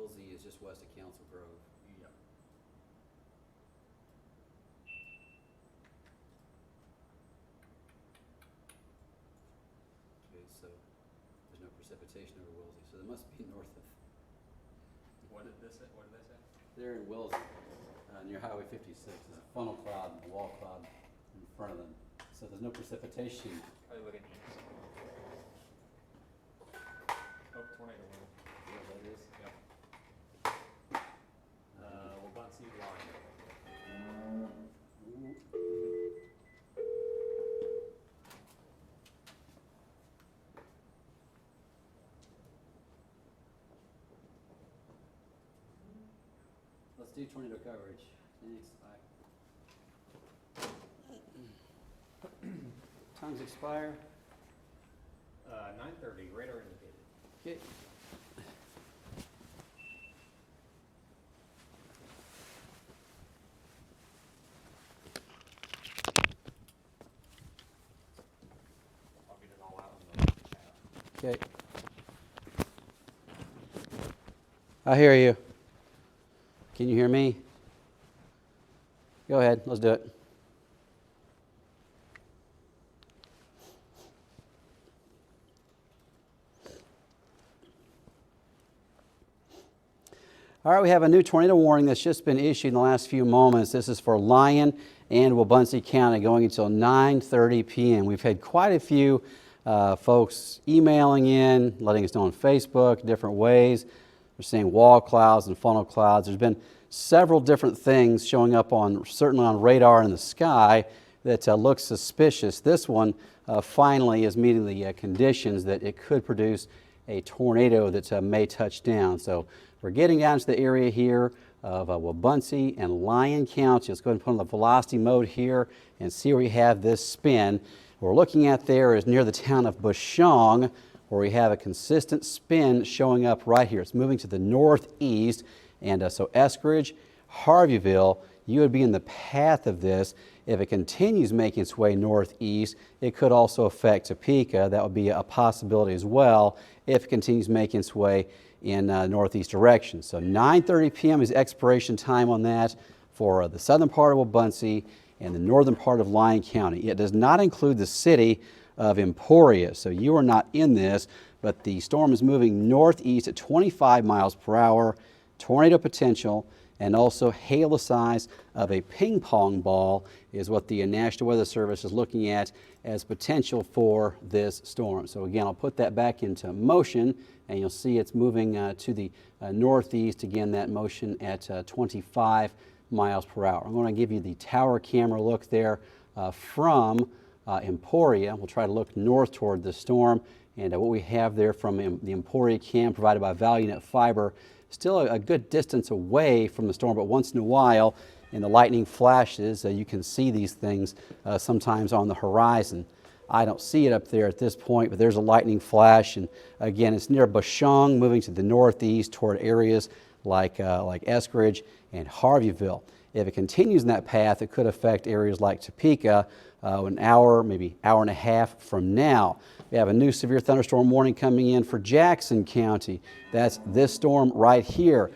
Wilsey is just west of Council Grove. Yep. Okay, so there's no precipitation over Wilsey, so they must be north of. What did they say? They're in Wilsey, near Highway 56. There's a funnel cloud and a wall cloud in front of them. So there's no precipitation. Are they looking east? Oh, tornado wind. Yeah, that is. Yep. Wabunsee, Lyon. Let's do tornado coverage. Thanks. Bye. Times expire. 9:30, radar indicated. Okay. I'll get it all out in the chat. Okay. I hear you. Can you hear me? Go ahead. Let's do it. All right, we have a new tornado warning that's just been issued in the last few moments. This is for Lyon and Wabunsee County going until 9:30 p.m. We've had quite a few folks emailing in, letting us know on Facebook, different ways. We're seeing wall clouds and funnel clouds. There's been several different things showing up certainly on radar in the sky that look suspicious. This one finally is meeting the conditions that it could produce a tornado that may touch down. So we're getting down to the area here of Wabunsee and Lyon County. Let's go ahead and put on the velocity mode here and see where we have this spin. What we're looking at there is near the town of Bushong, where we have a consistent spin showing up right here. It's moving to the northeast, and so Eskridge, Harveyville, you would be in the path of this. If it continues making its way northeast, it could also affect Topeka. That would be a possibility as well if it continues making its way in northeast direction. So 9:30 p.m. is expiration time on that for the southern part of Wabunsee and the northern part of Lyon County. It does not include the city of Emporia, so you are not in this, but the storm is moving northeast at 25 miles per hour, tornado potential, and also hail the size of a ping pong ball is what the National Weather Service is looking at as potential for this storm. So again, I'll put that back into motion, and you'll see it's moving to the northeast. Again, that motion at 25 miles per hour. I'm going to give you the tower camera look there from Emporia. We'll try to look north toward the storm, and what we have there from the Emporia cam provided by Valiant Fiber, still a good distance away from the storm, but once in a while in the lightning flashes you can see these things sometimes on the horizon. I don't see it up there at this point, but there's a lightning flash, and again it's near Bushong, moving to the northeast toward areas like Eskridge and Harveyville. If it continues in that path, it could affect areas like Topeka an hour, maybe hour and a half from now. We have a new severe thunderstorm warning coming in for Jackson County. That's this storm right here.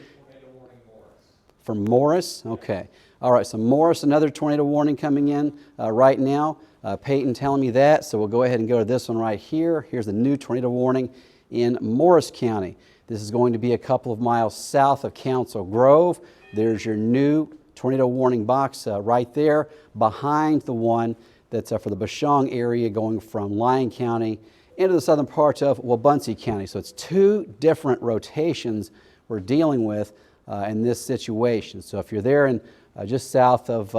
For Morris? Okay. All right, so Morris, another tornado warning coming in right now. Peyton telling me that, so we'll go ahead and go to this one right here. Here's the new tornado warning in Morris County. This is going to be a couple of miles south of Council Grove. There's your new tornado warning box right there behind the one that's for the Bushong area going from Lyon County into the southern part of Wabunsee County. So it's two different rotations we're dealing with in this situation. So if you're there in just south of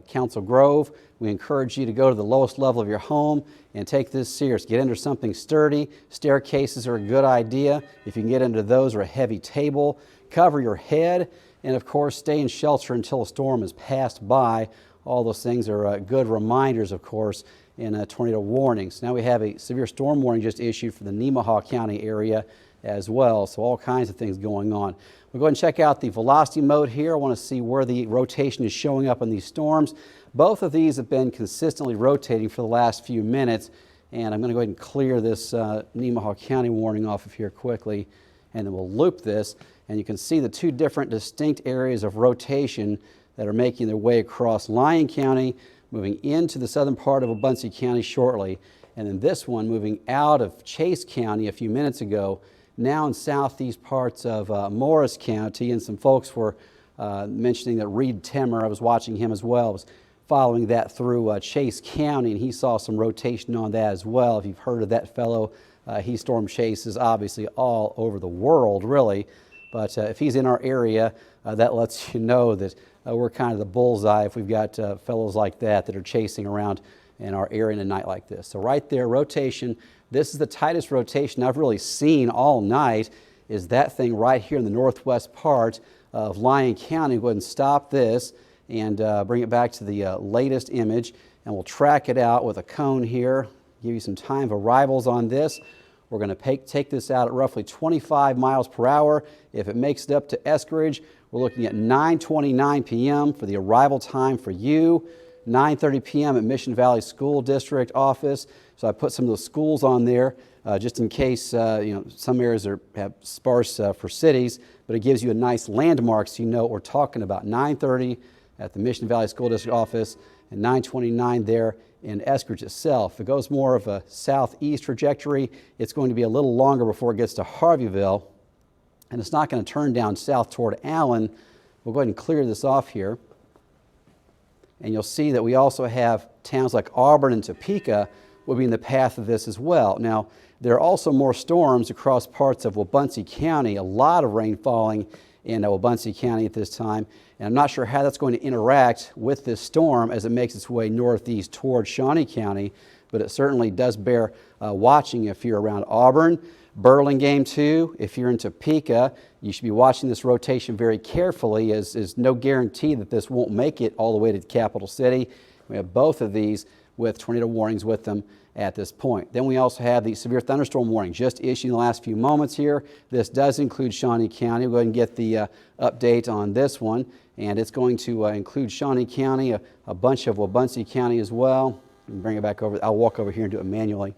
Council Grove, we encourage you to go to the lowest level of your home and take this serious. Get under something sturdy. Staircases are a good idea. If you can get into those, or a heavy table, cover your head, and of course stay in shelter until a storm has passed by. All those things are good reminders, of course, in tornado warnings. Now we have a severe storm warning just issued for the Nemaha County area as well, so all kinds of things going on. We'll go ahead and check out the velocity mode here. I want to see where the rotation is showing up in these storms. Both of these have been consistently rotating for the last few minutes, And I'm going to go ahead and clear this Nemaha County warning off of here quickly, and then we'll loop this. And you can see the two different distinct areas of rotation that are making their way across Lyon County, moving into the southern part of Wabaunsee County shortly, and then this one moving out of Chase County a few minutes ago, now in southeast parts of Morris County. And some folks were mentioning that Reed Timmer, I was watching him as well, was following that through Chase County, and he saw some rotation on that as well. If you've heard of that fellow, he storm chases obviously all over the world, really. But if he's in our area, that lets you know that we're kind of the bullseye if we've got fellows like that that are chasing around in our area in a night like this. So right there, rotation. This is the tightest rotation I've really seen all night, is that thing right here in the northwest part of Lyon County. Go ahead and stop this and bring it back to the latest image, and we'll track it out with a cone here, give you some time of arrivals on this. We're going to take this out at roughly 25 miles per hour. If it makes it up to Eskridge, we're looking at 9:29 p.m. for the arrival time for you, 9:30 p.m. at Mission Valley School District office. So I put some of those schools on there just in case some areas have sparse for cities, but it gives you a nice landmark so you know what we're talking about. 9:30 at the Mission Valley School District office and 9:29 there in Eskridge itself. If it goes more of a southeast trajectory, it's going to be a little longer before it gets to Harveyville, and it's not going to turn down south toward Allen. We'll go ahead and clear this off here, and you'll see that we also have towns like Auburn and Topeka will be in the path of this as well. Now, there are also more storms across parts of Wabaunsee County, a lot of rain falling in Wabaunsee County at this time, and I'm not sure how that's going to interact with this storm as it makes its way northeast toward Shawnee County, but it certainly does bear watching if you're around Auburn. Burlingame too, if you're in Topeka, you should be watching this rotation very carefully, as there's no guarantee that this won't make it all the way to the capital city. We have both of these with tornado warnings with them at this point. Then we also have the severe thunderstorm warning just issued in the last few moments here. This does include Shawnee County. We'll go ahead and get the update on this one, and it's going to include Shawnee County, a bunch of Wabaunsee County as well. And bring it back over. I'll walk over here and do it manually.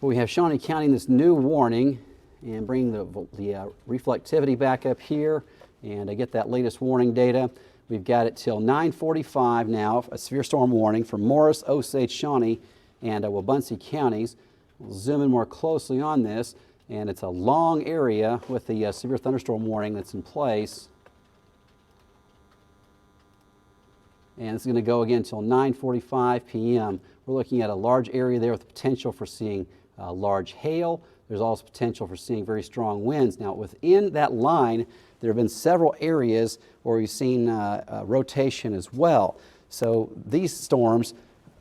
But we have Shawnee County in this new warning, and bring the reflectivity back up here, and I get that latest warning data. We've got it till 9:45 now, a severe storm warning for Morris, Osage, Shawnee, and Wabaunsee counties. We'll zoom in more closely on this, and it's a long area with the severe thunderstorm warning that's in place. And it's going to go again until 9:45 p.m. We're looking at a large area there with the potential for seeing large hail. There's also potential for seeing very strong winds. Now, within that line, there have been several areas where we've seen rotation as well. So these storms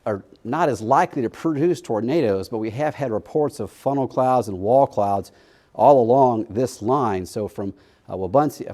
are not as likely to produce tornadoes, but we have had reports of funnel clouds and wall clouds all along this line. So from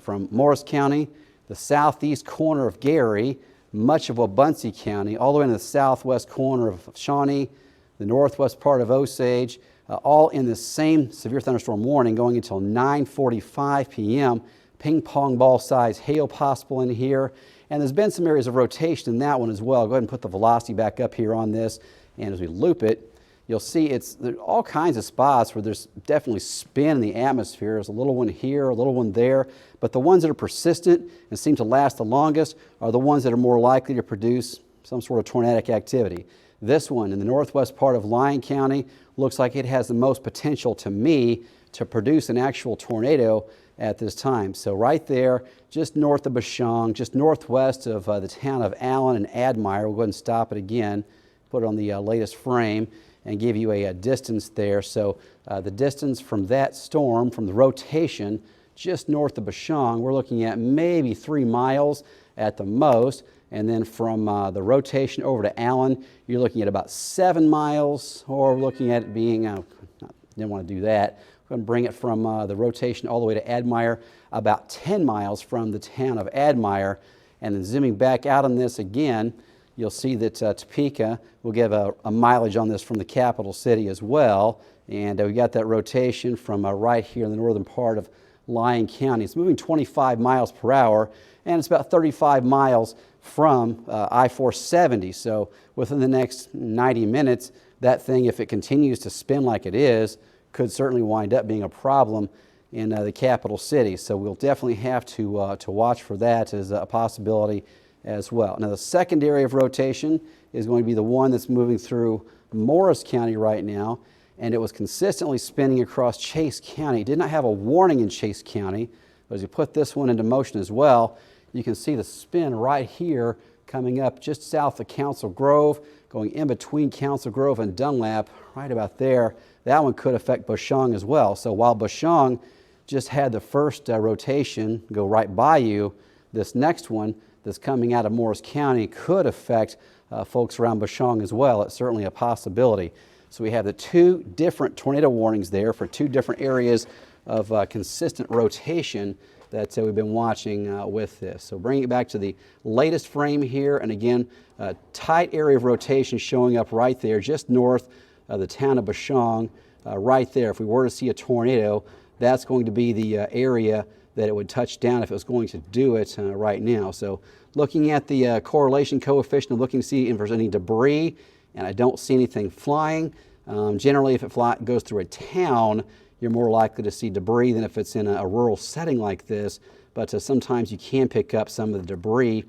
from Morris County, the southeast corner of Gary, much of Wabaunsee County, all the way in the southwest corner of Shawnee, the northwest part of Osage, all in the same severe thunderstorm warning going until 9:45 p.m. Ping pong ball size hail possible in here. And there's been some areas of rotation in that one as well. Go ahead and put the velocity back up here on this. And as we loop it, you'll see there are all kinds of spots where there's definitely spin in the atmosphere. There's a little one here, a little one there. But the ones that are persistent and seem to last the longest are the ones that are more likely to produce some sort of tornadic activity. This one in the northwest part of Lyon County looks like it has the most potential to me to produce an actual tornado at this time. So right there, just north of Bashong, just northwest of the town of Allen and Admire. We'll go ahead and stop it again, put it on the latest frame, and give you a distance there. So the distance from that storm, from the rotation, just north of Bashong, we're looking at maybe 3 miles at the most. And then from the rotation over to Allen, you're looking at about 7 miles, or looking at it being, didn't want to do that. We're going to bring it from the rotation all the way to Admire, about 10 miles from the town of Admire. And then zooming back out on this again, you'll see that Topeka will give a mileage on this from the capital city as well. And we got that rotation from right here in the northern part of Lyon County. It's moving 25 miles per hour, and it's about 35 miles from I-470. So within the next 90 minutes, that thing, if it continues to spin like it is, could certainly wind up being a problem in the capital city. So we'll definitely have to watch for that as a possibility as well. Now the second area of rotation is going to be the one that's moving through Morris County right now, and it was consistently spinning across Chase County. It did not have a warning in Chase County, but as you put this one into motion as well, you can see the spin right here coming up just south of Council Grove, going in between Council Grove and Dunlap, right about there. That one could affect Bushong as well. So while Bushong just had the first rotation go right by you, this next one that's coming out of Morris County could affect folks around Bushong as well. It's certainly a possibility. So we have the two different tornado warnings there for two different areas of consistent rotation that we've been watching with this. So bringing it back to the latest frame here, and again, a tight area of rotation showing up right there just north of the town of Bushong, right there. If we were to see a tornado, that's going to be the area that it would touch down if it was going to do it right now. So looking at the correlation coefficient, I'm looking to see if there's any debris, and I don't see anything flying. Generally, if it goes through a town, you're more likely to see debris than if it's in a rural setting like this, but sometimes you can pick up some of the debris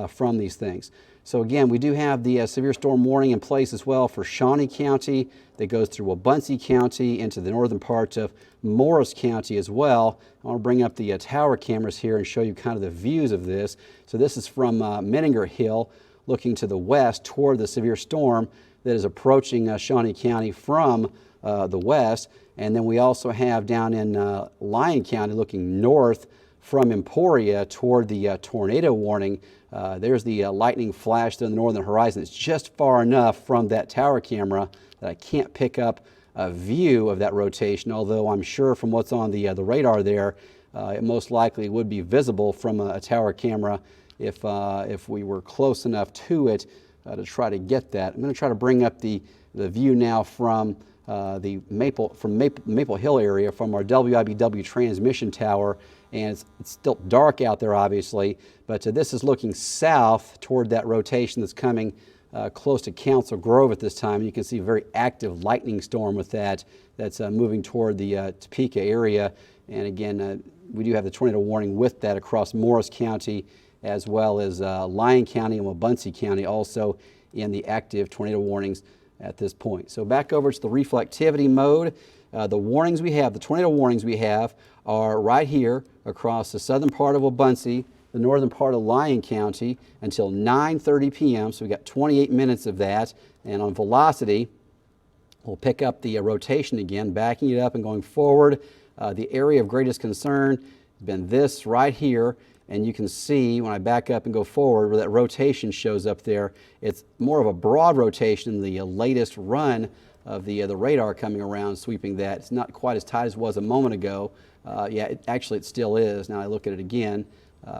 from these things. So again, we do have the severe storm warning in place as well for Shawnee County that goes through Wabaunsee County into the northern part of Morris County as well. I want to bring up the tower cameras here and show you kind of the views of this. So this is from Menninger Hill looking to the west toward the severe storm that is approaching Shawnee County from the west. And then we also have down in Lyon County looking north from Emporia toward the tornado warning. There's the lightning flash to the northern horizon. It's just far enough from that tower camera that I can't pick up a view of that rotation, although I'm sure from what's on the radar there, it most likely would be visible from a tower camera if we were close enough to it to try to get that. I'm going to try to bring up the view now from the Maple Hill area from our WIBW transmission tower, and it's still dark out there obviously, but this is looking south toward that rotation that's coming close to Council Grove at this time. You can see a very active lightning storm with that's moving toward the Topeka area, and again we do have the tornado warning with that across Morris County as well as Lyon County and Wabaunsee County also in the active tornado warnings at this point. So back over to the reflectivity mode. The warnings we have, the tornado warnings we have are right here across the southern part of Wabaunsee, the northern part of Lyon County until 9:30 p.m. So we got 28 minutes of that. And on velocity, we'll pick up the rotation again, backing it up and going forward. The area of greatest concern has been this right here. And you can see when I back up and go forward where that rotation shows up there, it's more of a broad rotation in the latest run of the radar coming around, sweeping that. It's not quite as tight as it was a moment ago. Actually it still is. Now I look at it again,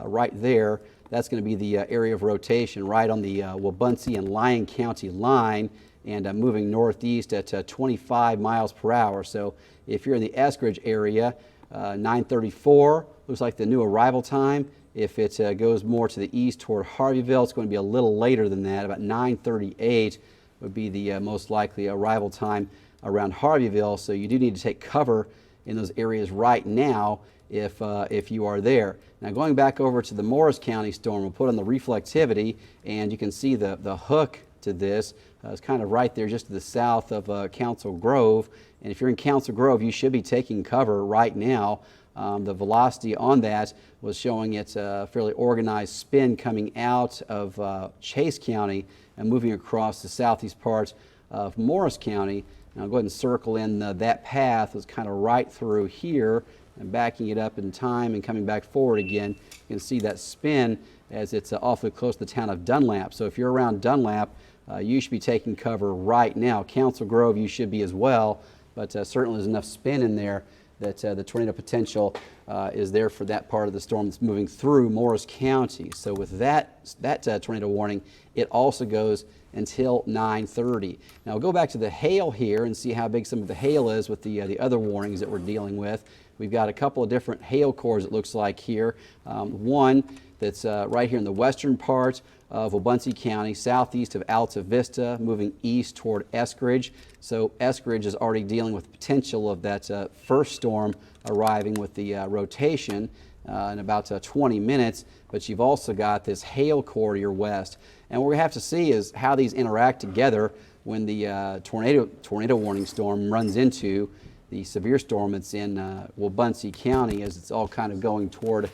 right there, that's going to be the area of rotation right on the Wabaunsee and Lyon County line, and moving northeast at 25 miles per hour. So if you're in the Eskridge area, 9:34 looks like the new arrival time. If it goes more to the east toward Harveyville, it's going to be a little later than that. About 9:38 would be the most likely arrival time around Harveyville. So you do need to take cover in those areas right now if you are there. Now going back over to the Morris County storm, we'll put on the reflectivity, and you can see the hook to this. It's kind of right there just to the south of Council Grove. And if you're in Council Grove, you should be taking cover right now. The velocity on that was showing it's a fairly organized spin coming out of Chase County and moving across the southeast part of Morris County. Now I'll go ahead and circle in that path. It's kind of right through here and backing it up in time and coming back forward again. You can see that spin as it's awfully close to the town of Dunlap. So if you're around Dunlap, you should be taking cover right now. Council Grove, you should be as well, but certainly there's enough spin in there that the tornado potential is there for that part of the storm that's moving through Morris County. So with that tornado warning, it also goes until 9:30. Now we'll go back to the hail here and see how big some of the hail is with the other warnings that we're dealing with. We've got a couple of different hail cores, it looks like here. One that's right here in the western part of Wabaunsee County, southeast of Alta Vista, moving east toward Eskridge. So Eskridge is already dealing with the potential of that first storm arriving with the rotation in about 20 minutes, but you've also got this hail core to your west. And what we have to see is how these interact together when the tornado warning storm runs into the severe storm that's in Wabaunsee County, as it's all kind of going toward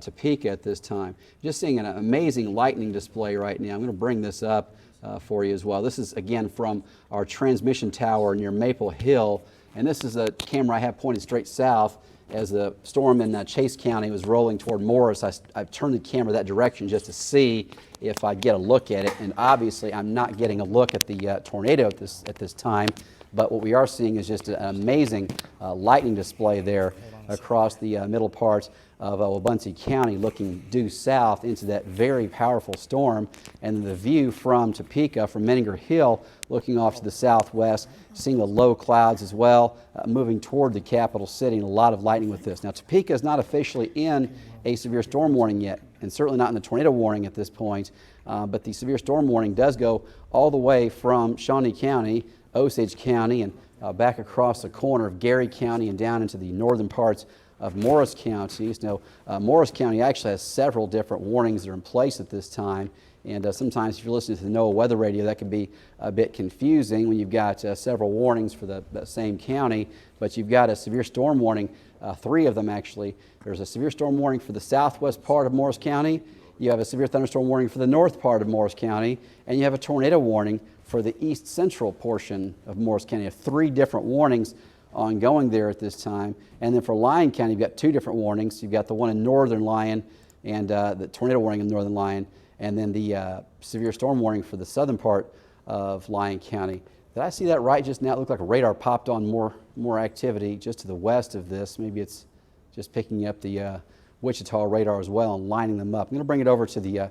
Topeka at this time. Just seeing an amazing lightning display right now. I'm going to bring this up for you as well. This is again from our transmission tower near Maple Hill, and this is a camera I have pointed straight south as the storm in Chase County was rolling toward Morris. I turned the camera that direction just to see if I'd get a look at it, and obviously I'm not getting a look at the tornado at this time, but what we are seeing is just an amazing lightning display there across the middle parts of Wabaunsee County, looking due south into that very powerful storm, and the view from Topeka, from Menninger Hill, looking off to the southwest, seeing the low clouds as well, moving toward the capital city, and a lot of lightning with this. Now, Topeka is not officially in a severe storm warning yet, and certainly not in the tornado warning at this point, but the severe storm warning does go all the way from Shawnee County, Osage County, and back across the corner of Gary County and down into the northern parts of Morris County. Now, Morris County actually has several different warnings that are in place at this time, and sometimes if you're listening to the NOAA weather radio, that can be a bit confusing when you've got several warnings for the same county, but you've got a severe storm warning, 3 of them actually. There's a severe storm warning for the southwest part of Morris County, you have a severe thunderstorm warning for the north part of Morris County, and you have a tornado warning for the east central portion of Morris County. You have 3 different warnings ongoing there at this time. And then for Lyon County, you've got 2 different warnings. You've got the one in northern Lyon and the tornado warning in northern Lyon, and then the severe storm warning for the southern part of Lyon County. Did I see that right just now? It looked like a radar popped on more activity just to the west of this. Maybe it's just picking up the Wichita radar as well and lining them up. I'm going to bring it over to the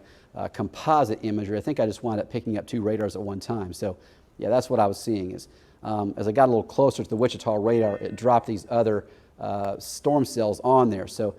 composite imagery. I think I just wound up picking up 2 radars at one time. So yeah, that's what I was seeing is as I got a little closer to the Wichita radar, it dropped these other storm cells on there. So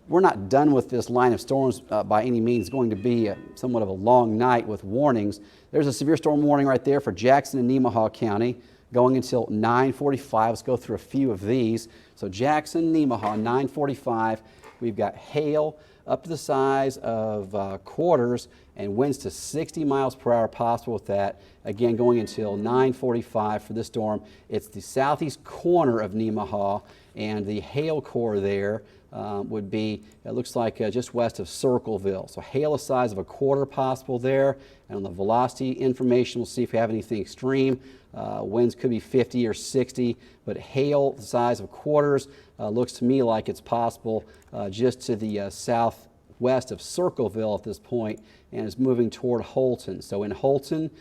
we're not done with this line of storms by any means. It's going to be somewhat of a long night with warnings. There's a severe storm warning right there for Jackson and Nemaha County going until 9:45. Let's go through a few of these. So Jackson, Nemaha, 9:45. We've got hail up to the size of quarters and winds to 60 miles per hour possible with that. Again, going until 9:45 for this storm. It's the southeast corner of Nemaha, and the hail core there would be, it looks like just west of Circleville. So hail the size of a quarter possible there. And on the velocity information, we'll see if we have anything extreme. Winds could be 50 or 60, but hail the size of quarters looks to me like it's possible just to the southwest of Circleville at this point, and is moving toward Holton. So in Holton,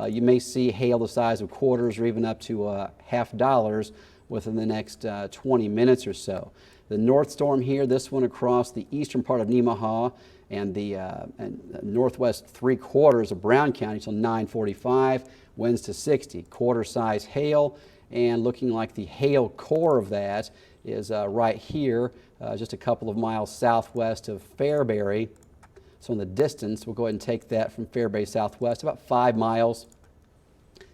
you may see hail the size of quarters or even up to $50 within the next 20 minutes or so. The north storm here, this one across the eastern part of Nemaha and the northwest 3/4 of Brown County till 9:45, winds to 60, quarter size hail, and looking like the hail core of that is right here, just a couple of miles southwest of Fairbury. So in the distance, we'll go ahead and take that from Fairbury southwest, about 5 miles.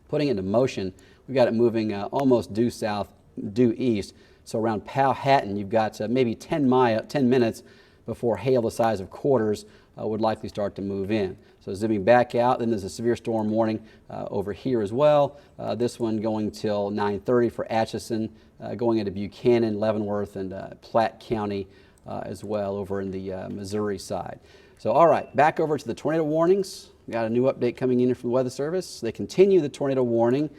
Putting it into motion, we've got it moving almost due south, due east. So around Powhatan, you've got maybe 10 minutes before hail the size of quarters would likely start to move in. So zooming back out, then there's a severe storm warning over here as well. This one going till 9:30 for Atchison, going into Buchanan, Leavenworth, and Platte County as well over in the Missouri side. So all right, back over to the tornado warnings. We got a new update coming in from the Weather Service. They continue the tornado warning.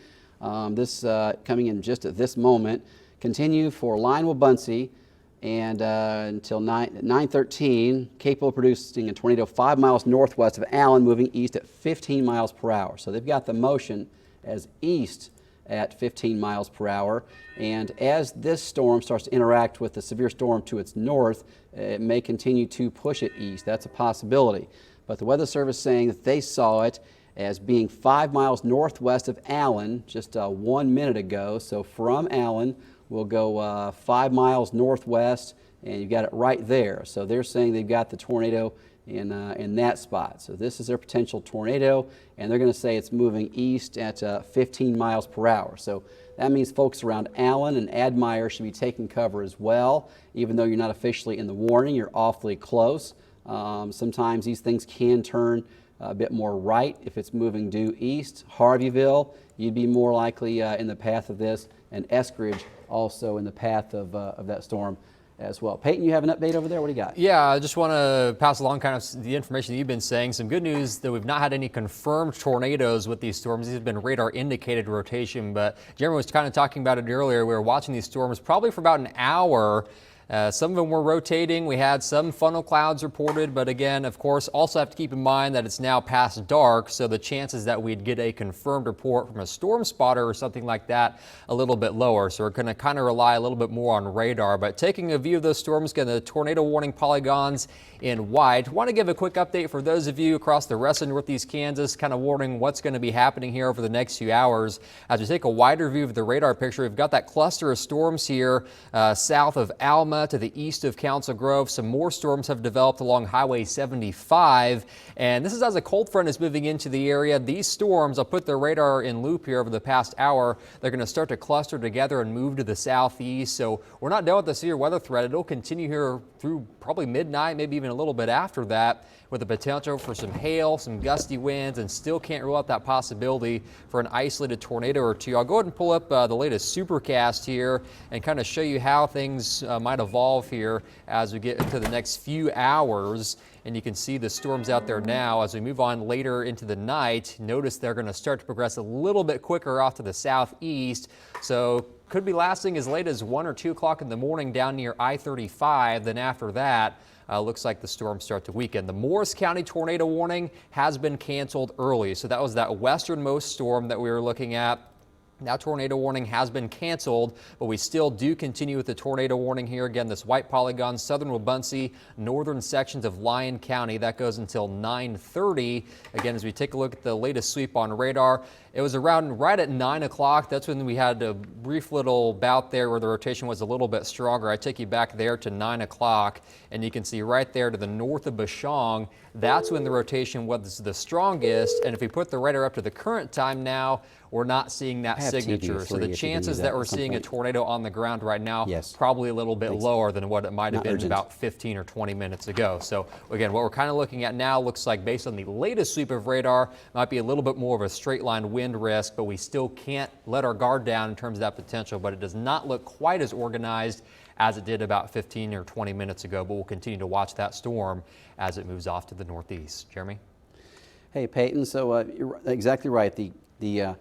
This coming in just at this moment. Continue for Lyon, Wabaunsee, and until 9:13, capable of producing a tornado 5 miles northwest of Allen, moving east at 15 miles per hour. So they've got the motion as east at 15 miles per hour. And as this storm starts to interact with the severe storm to its north, it may continue to push it east. That's a possibility. But the Weather Service saying that they saw it as being 5 miles northwest of Allen just 1 minute ago. So from Allen, we'll go 5 miles northwest, and you've got it right there. So they're saying they've got the tornado in that spot. So this is their potential tornado, and they're going to say it's moving east at 15 miles per hour. So that means folks around Allen and Admire should be taking cover as well. Even though you're not officially in the warning, you're awfully close. Sometimes these things can turn a bit more right if it's moving due east. Harveyville, you'd be more likely in the path of this, and Eskridge also in the path of that storm as well. Peyton, you have an update over there? What do you got? Yeah, I just want to pass along kind of the information that you've been saying. Some good news that we've not had any confirmed tornadoes with these storms. These have been radar indicated rotation, but Jeremy was kind of talking about it earlier. We were watching these storms probably for about an hour. Some of them were rotating. We had some funnel clouds reported, but again, of course, also have to keep in mind that it's now past dark, so the chances that we'd get a confirmed report from a storm spotter or something like that a little bit lower. So we're going to kind of rely a little bit more on radar. But taking a view of those storms, again, the tornado warning polygons in white. Want to give a quick update for those of you across the rest of Northeast Kansas, kind of warning what's going to be happening here over the next few hours. As we take a wider view of the radar picture, we've got that cluster of storms here south of Alma to the east of Council Grove. Some more storms have developed along Highway 75, and this is as a cold front is moving into the area. These storms, I'll put the radar in loop here over the past hour, they're going to start to cluster together and move to the southeast. So we're not done with the severe weather threat. It'll continue here through probably midnight, maybe even a little bit after that, with the potential for some hail, some gusty winds, and still can't rule out that possibility for an isolated tornado or two. I'll go ahead and pull up the latest supercast here and kind of show you how things might evolve here as we get into the next few hours. And you can see the storms out there now. As we move on later into the night, notice they're going to start to progress a little bit quicker off to the southeast. So could be lasting as late as 1 or 2 o'clock in the morning down near I-35. Then after that, looks like the storms start to weaken. The Morris County tornado warning has been canceled early. So that was that westernmost storm that we were looking at. That tornado warning has been canceled, but we still do continue with the tornado warning here. Again, this white polygon, southern Wabaunsee, northern sections of Lyon County. That goes until 9:30. Again, as we take a look at the latest sweep on radar, it was around right at 9 o'clock. That's when we had a brief little bout there where the rotation was a little bit stronger. I take you back there to 9 o'clock, and you can see right there to the north of Bashong, that's when the rotation was the strongest. And if we put the radar up to the current time now, we're not seeing that signature. So the chances that we're seeing a tornado on the ground right now, probably a little bit lower than what it might have been about 15 or 20 minutes ago. So again, what we're kind of looking at now looks like, based on the latest sweep of radar, might be a little bit more of a straight line wind risk, but we still can't let our guard down in terms of that potential. But it does not look quite as organized as it did about 15 or 20 minutes ago. But we'll continue to watch that storm as it moves off to the northeast. Jeremy? Hey, Peyton, so you're exactly right. The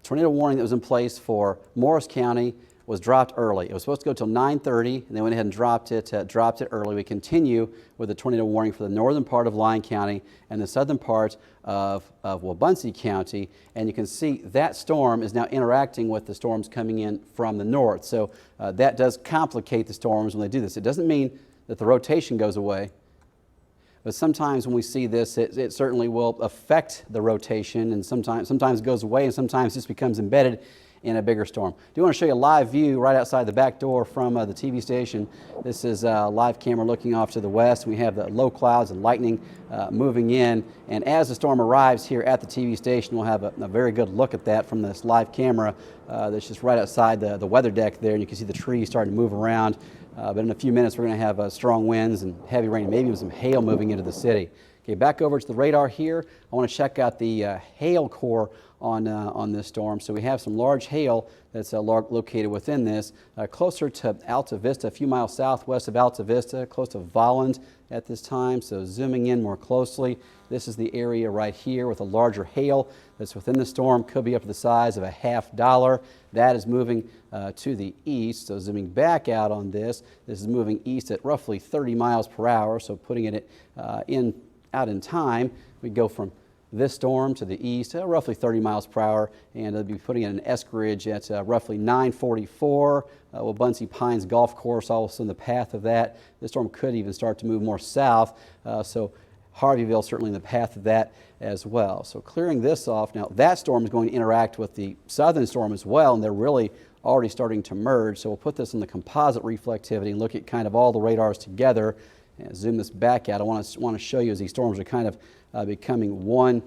tornado warning that was in place for Morris County was dropped early. It was supposed to go till 9:30, and they went ahead and dropped it early. We continue with the tornado warning for the northern part of Lyon County and the southern part of Wabaunsee County, and you can see that storm is now interacting with the storms coming in from the north. So that does complicate the storms when they do this. It doesn't mean that the rotation goes away, but sometimes when we see this, it certainly will affect the rotation, and sometimes it goes away, and sometimes just becomes embedded in a bigger storm. I do want to show you a live view right outside the back door from the TV station. This is a live camera looking off to the west. We have the low clouds and lightning moving in, and as the storm arrives here at the TV station, we'll have a very good look at that from this live camera that's just right outside the weather deck there, and you can see the trees starting to move around. But in a few minutes, we're going to have strong winds and heavy rain, maybe even some hail moving into the city. Okay, back over to the radar here. I want to check out the hail core on this storm. So we have some large hail that's located within this, closer to Alta Vista, a few miles southwest of Alta Vista, close to Volland at this time. So zooming in more closely, this is the area right here with a larger hail that's within the storm, could be up to the size of a $50. That is moving to the east. So zooming back out on this is moving east at roughly 30 miles per hour. So putting it out in time, we go from this storm to the east, roughly 30 miles per hour, and it'll be putting it in Eskridge at roughly 9:44. Wabaunsee Pines Golf Course also in the path of that. This storm could even start to move more south, so Harveyville certainly in the path of that as well. So clearing this off, now that storm is going to interact with the southern storm as well, and they're really already starting to merge. So we'll put this in the composite reflectivity and look at kind of all the radars together Zoom this back out. I want to show you as these storms are kind of becoming one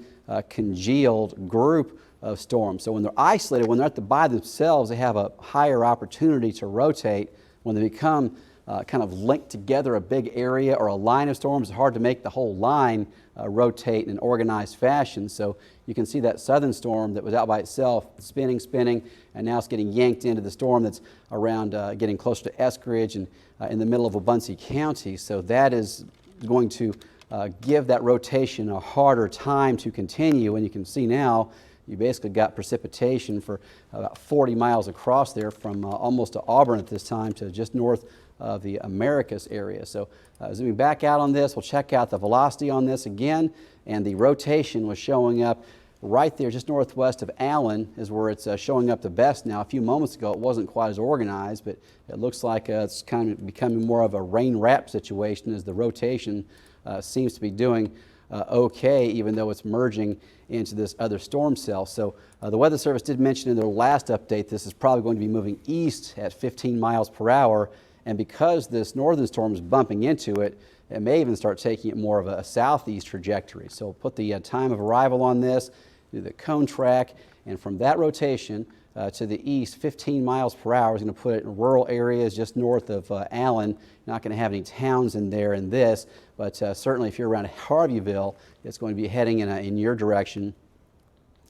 congealed group of storms. So when they're isolated, when they're by themselves, they have a higher opportunity to rotate. When they become kind of linked together, a big area or a line of storms, it's hard to make the whole line rotate in an organized fashion. So you can see that southern storm that was out by itself, spinning, and now it's getting yanked into the storm that's around getting closer to Eskridge and in the middle of Wabaunsee County. So that is going to give that rotation a harder time to continue. And you can see now you basically got precipitation for about 40 miles across there from almost to Auburn at this time to just north of the Americus area. So zooming back out on this, we'll check out the velocity on this again, and the rotation was showing up right there just northwest of Allen is where it's showing up the best now. A few moments ago it wasn't quite as organized, but it looks like it's kind of becoming more of a rain wrap situation as the rotation seems to be doing okay, even though it's merging into this other storm cell. So the Weather Service did mention in their last update this is probably going to be moving east at 15 miles per hour. And because this northern storm is bumping into it, it may even start taking it more of a southeast trajectory. So we'll put the time of arrival on this, do the cone track, and from that rotation to the east, 15 miles per hour is going to put it in rural areas just north of Allen. You're not going to have any towns in there in this, but certainly if you're around Harveyville, it's going to be heading in your direction.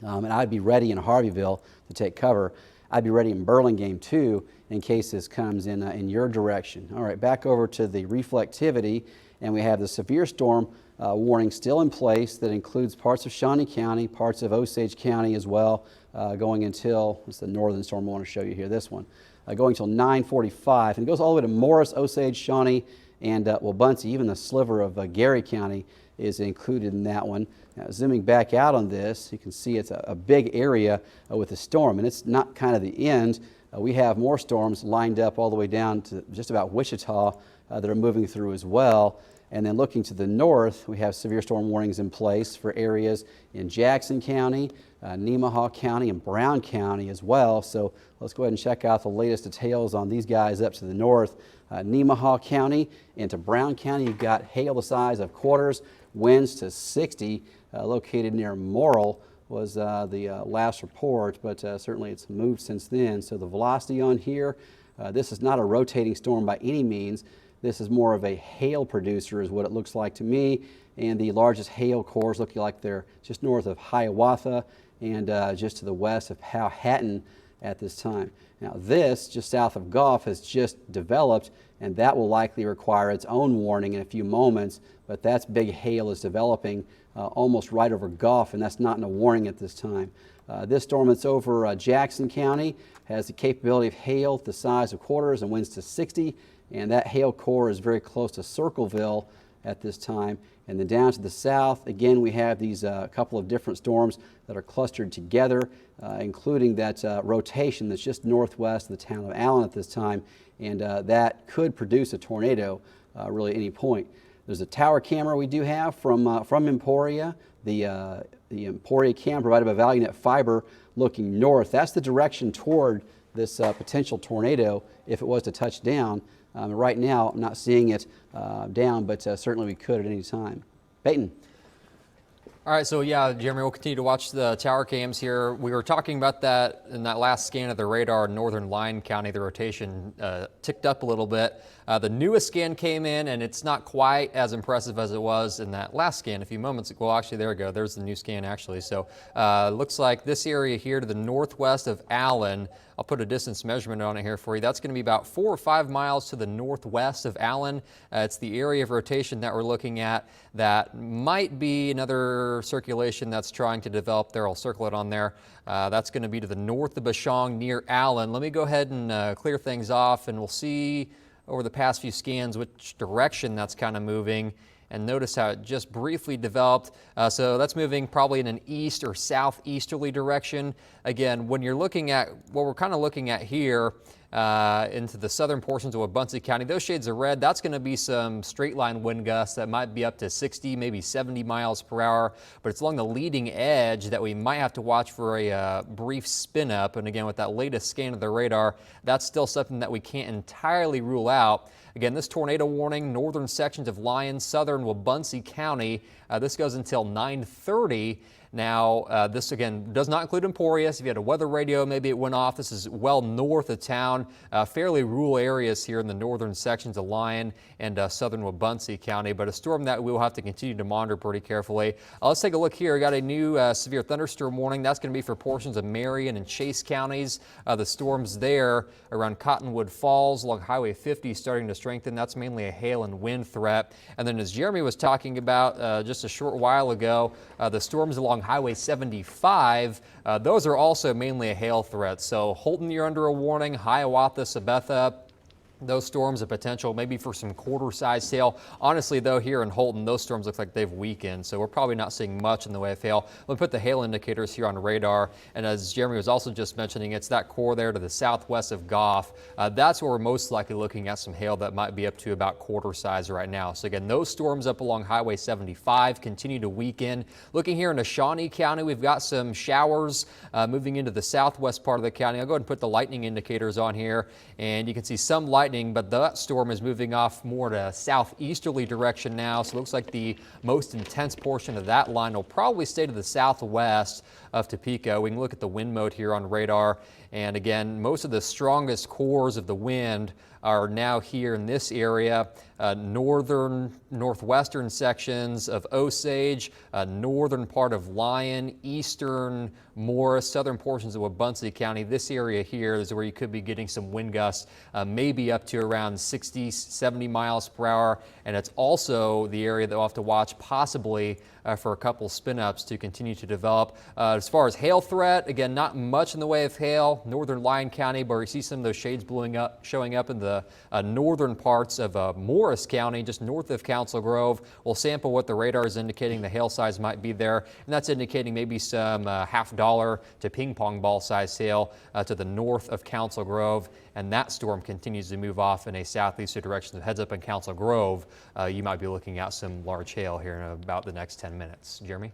And I'd be ready in Harveyville to take cover. I'd be ready in Burlingame too in case this comes in your direction. All right, back over to the reflectivity, and we have the severe storm warning still in place that includes parts of Shawnee County, parts of Osage County as well, going until, it's the northern storm I want to show you here, this one, going until 9:45, and it goes all the way to Morris, Osage, Shawnee, and Wabaunsee. Even the sliver of Gary County is included in that one. Now, zooming back out on this, you can see it's a big area with the storm, and it's not kind of the end. We have more storms lined up all the way down to just about Wichita that are moving through as well. And then looking to the north, we have severe storm warnings in place for areas in Jackson County, Nemaha County, and Brown County as well. So let's go ahead and check out the latest details on these guys up to the north. Nemaha County into Brown County, you've got hail the size of quarters, winds to 60, located near Morrill was the last report, but certainly it's moved since then. So the velocity on here, this is not a rotating storm by any means. This is more of a hail producer is what it looks like to me, and the largest hail cores look like they're just north of Hiawatha and just to the west of Powhatan at this time. Now this, just south of Gulf, has just developed, and that will likely require its own warning in a few moments, but that's big hail is developing almost right over Gulf, and that's not in a warning at this time. This storm that's over Jackson County has the capability of hail the size of quarters and winds to 60, and that hail core is very close to Circleville at this time. And then down to the south, again, we have these couple of different storms that are clustered together, including that rotation that's just northwest of the town of Allen at this time, and that could produce a tornado really at any point. There's a tower camera we do have from Emporia, the Emporia cam provided by ValueNet Fiber looking north. That's the direction toward this potential tornado if it was to touch down. Right now, I'm not seeing it down, but certainly we could at any time. Peyton. All right, so yeah, Jeremy, we'll continue to watch the tower cams here. We were talking about that in that last scan of the radar, northern Lyon County, the rotation ticked up a little bit. The newest scan came in, and it's not quite as impressive as it was in that last scan a few moments ago. Well, actually, there we go. There's the new scan, actually. So looks like this area here to the northwest of Allen, I'll put a distance measurement on it here for you. That's going to be about 4 or 5 miles to the northwest of Allen. It's the area of rotation that we're looking at that might be another circulation that's trying to develop there. I'll circle it on there. That's going to be to the north of Bashong near Allen. Let me go ahead and clear things off, and we'll see over the past few scans which direction that's kind of moving. And notice how it just briefly developed. So that's moving probably in an east or southeasterly direction. Again, when you're looking at what we're kind of looking at here, into the southern portions of Wabaunsee County. Those shades are red. That's going to be some straight line wind gusts that might be up to 60, maybe 70 miles per hour. But it's along the leading edge that we might have to watch for a brief spin up. And again, with that latest scan of the radar, that's still something that we can't entirely rule out. Again, this tornado warning, northern sections of Lyon, southern Wabaunsee County. This goes until 9:30. Now, this again does not include Emporius. If you had a weather radio, maybe it went off. This is well north of town, fairly rural areas here in the northern sections of Lyon and southern Wabaunsee County, but a storm that we will have to continue to monitor pretty carefully. Let's take a look here. We got a new severe thunderstorm warning. That's going to be for portions of Marion and Chase counties. The storms there around Cottonwood Falls along Highway 50 starting to strengthen. That's mainly a hail and wind threat. And then as Jeremy was talking about just a short while ago, the storms along Highway 75, those are also mainly a hail threat. So Holton, you're under a warning. Hiawatha, Sabetha, those storms, a potential maybe for some quarter-sized hail. Honestly, though, here in Holton, those storms look like they've weakened, so we're probably not seeing much in the way of hail. We'll put the hail indicators here on radar, and as Jeremy was also just mentioning, it's that core there to the southwest of Goff. That's where we're most likely looking at some hail that might be up to about quarter size right now. So again, those storms up along Highway 75 continue to weaken. Looking here into Shawnee County, we've got some showers moving into the southwest part of the county. I'll go ahead and put the lightning indicators on here, and you can see some lightning, but that storm is moving off more to southeasterly direction now. So it looks like the most intense portion of that line will probably stay to the southwest of Topeka. We can look at the wind mode here on radar. And again, most of the strongest cores of the wind are now here in this area, northwestern sections of Osage, northern part of Lyon, eastern Morris, southern portions of Wabaunsee County. This area here is where you could be getting some wind gusts, maybe up to around 60, 70 miles per hour. And it's also the area that we'll have to watch possibly for a couple spin-ups to continue to develop. As far as hail threat, again, not much in the way of hail. Northern Lyon County, but we see some of those shades showing up in the northern parts of Morris County, just north of Council Grove. We'll sample what the radar is indicating the hail size might be there, and that's indicating maybe some $50 to ping pong ball size hail to the north of Council Grove. And that storm continues to move off in a southeasterly direction. So heads up in Council Grove, you might be looking at some large hail here in about the next 10 minutes. Jeremy?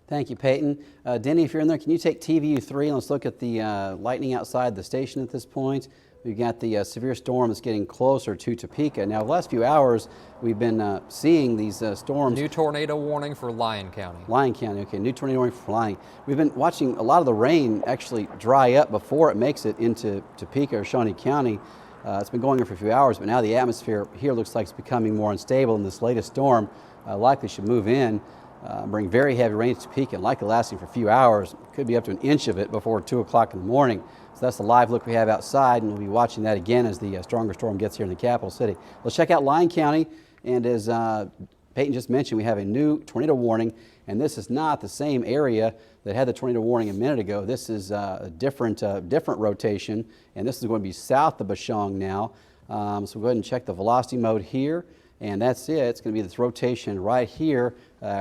Thank you, Peyton. Denny, if you're in there, can you take TVU3 and let's look at the lightning outside the station at this point. We've got the severe storm that's getting closer to Topeka. Now, the last few hours, we've been seeing these storms. New tornado warning for Lyon County. Lyon County, okay, new tornado warning for Lyon. We've been watching a lot of the rain actually dry up before it makes it into Topeka or Shawnee County. It's been going on for a few hours, but now the atmosphere here looks like it's becoming more unstable, and this latest storm likely should move in, bring very heavy rain to Topeka, and likely lasting for a few hours. Could be up to an inch of it before 2 o'clock in the morning. So that's the live look we have outside, and we'll be watching that again as the stronger storm gets here in the capital city. Let's check out Lyon County, and as Peyton just mentioned, we have a new tornado warning, and this is not the same area that had the tornado warning a minute ago. This is a different rotation, and this is going to be south of Bashong now. So we'll go ahead and check the velocity mode here, and that's it. It's going to be this rotation right here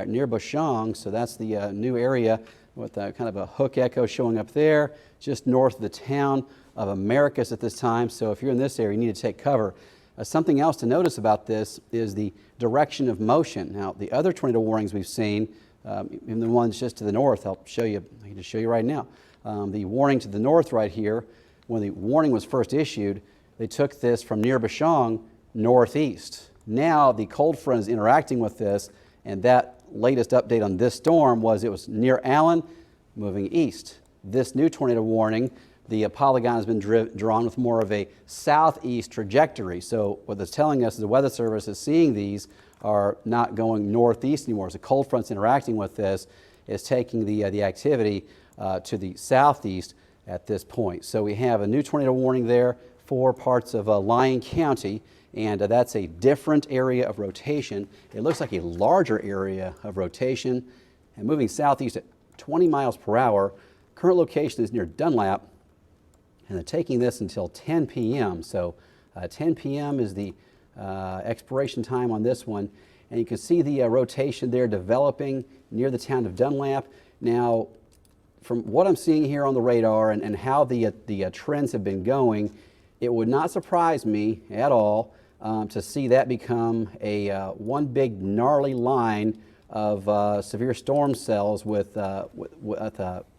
near Bashong. So that's the new area with kind of a hook echo showing up there, just north of the town of Americus at this time. So if you're in this area, you need to take cover. Something else to notice about this is the direction of motion. Now, the other tornado warnings we've seen, even the ones just to the north, I'll show you. I can just show you right now. The warning to the north right here, when the warning was first issued, they took this from near Bashong northeast. Now the cold front is interacting with this, and that latest update on this storm was it was near Allen, moving east. This new tornado warning, the polygon has been drawn with more of a southeast trajectory. So what it's telling us is the Weather Service is seeing these are not going northeast anymore. As the cold front's interacting with this, it's taking the activity to the southeast at this point. So we have a new tornado warning there for parts of Lyon County, and that's a different area of rotation. It looks like a larger area of rotation and moving southeast at 20 miles per hour. Current location is near Dunlap, and they're taking this until 10 p.m. So 10 p.m. is the expiration time on this one. And you can see the rotation there developing near the town of Dunlap. Now, from what I'm seeing here on the radar and how the trends have been going, it would not surprise me at all to see that become a one big gnarly line of severe storm cells with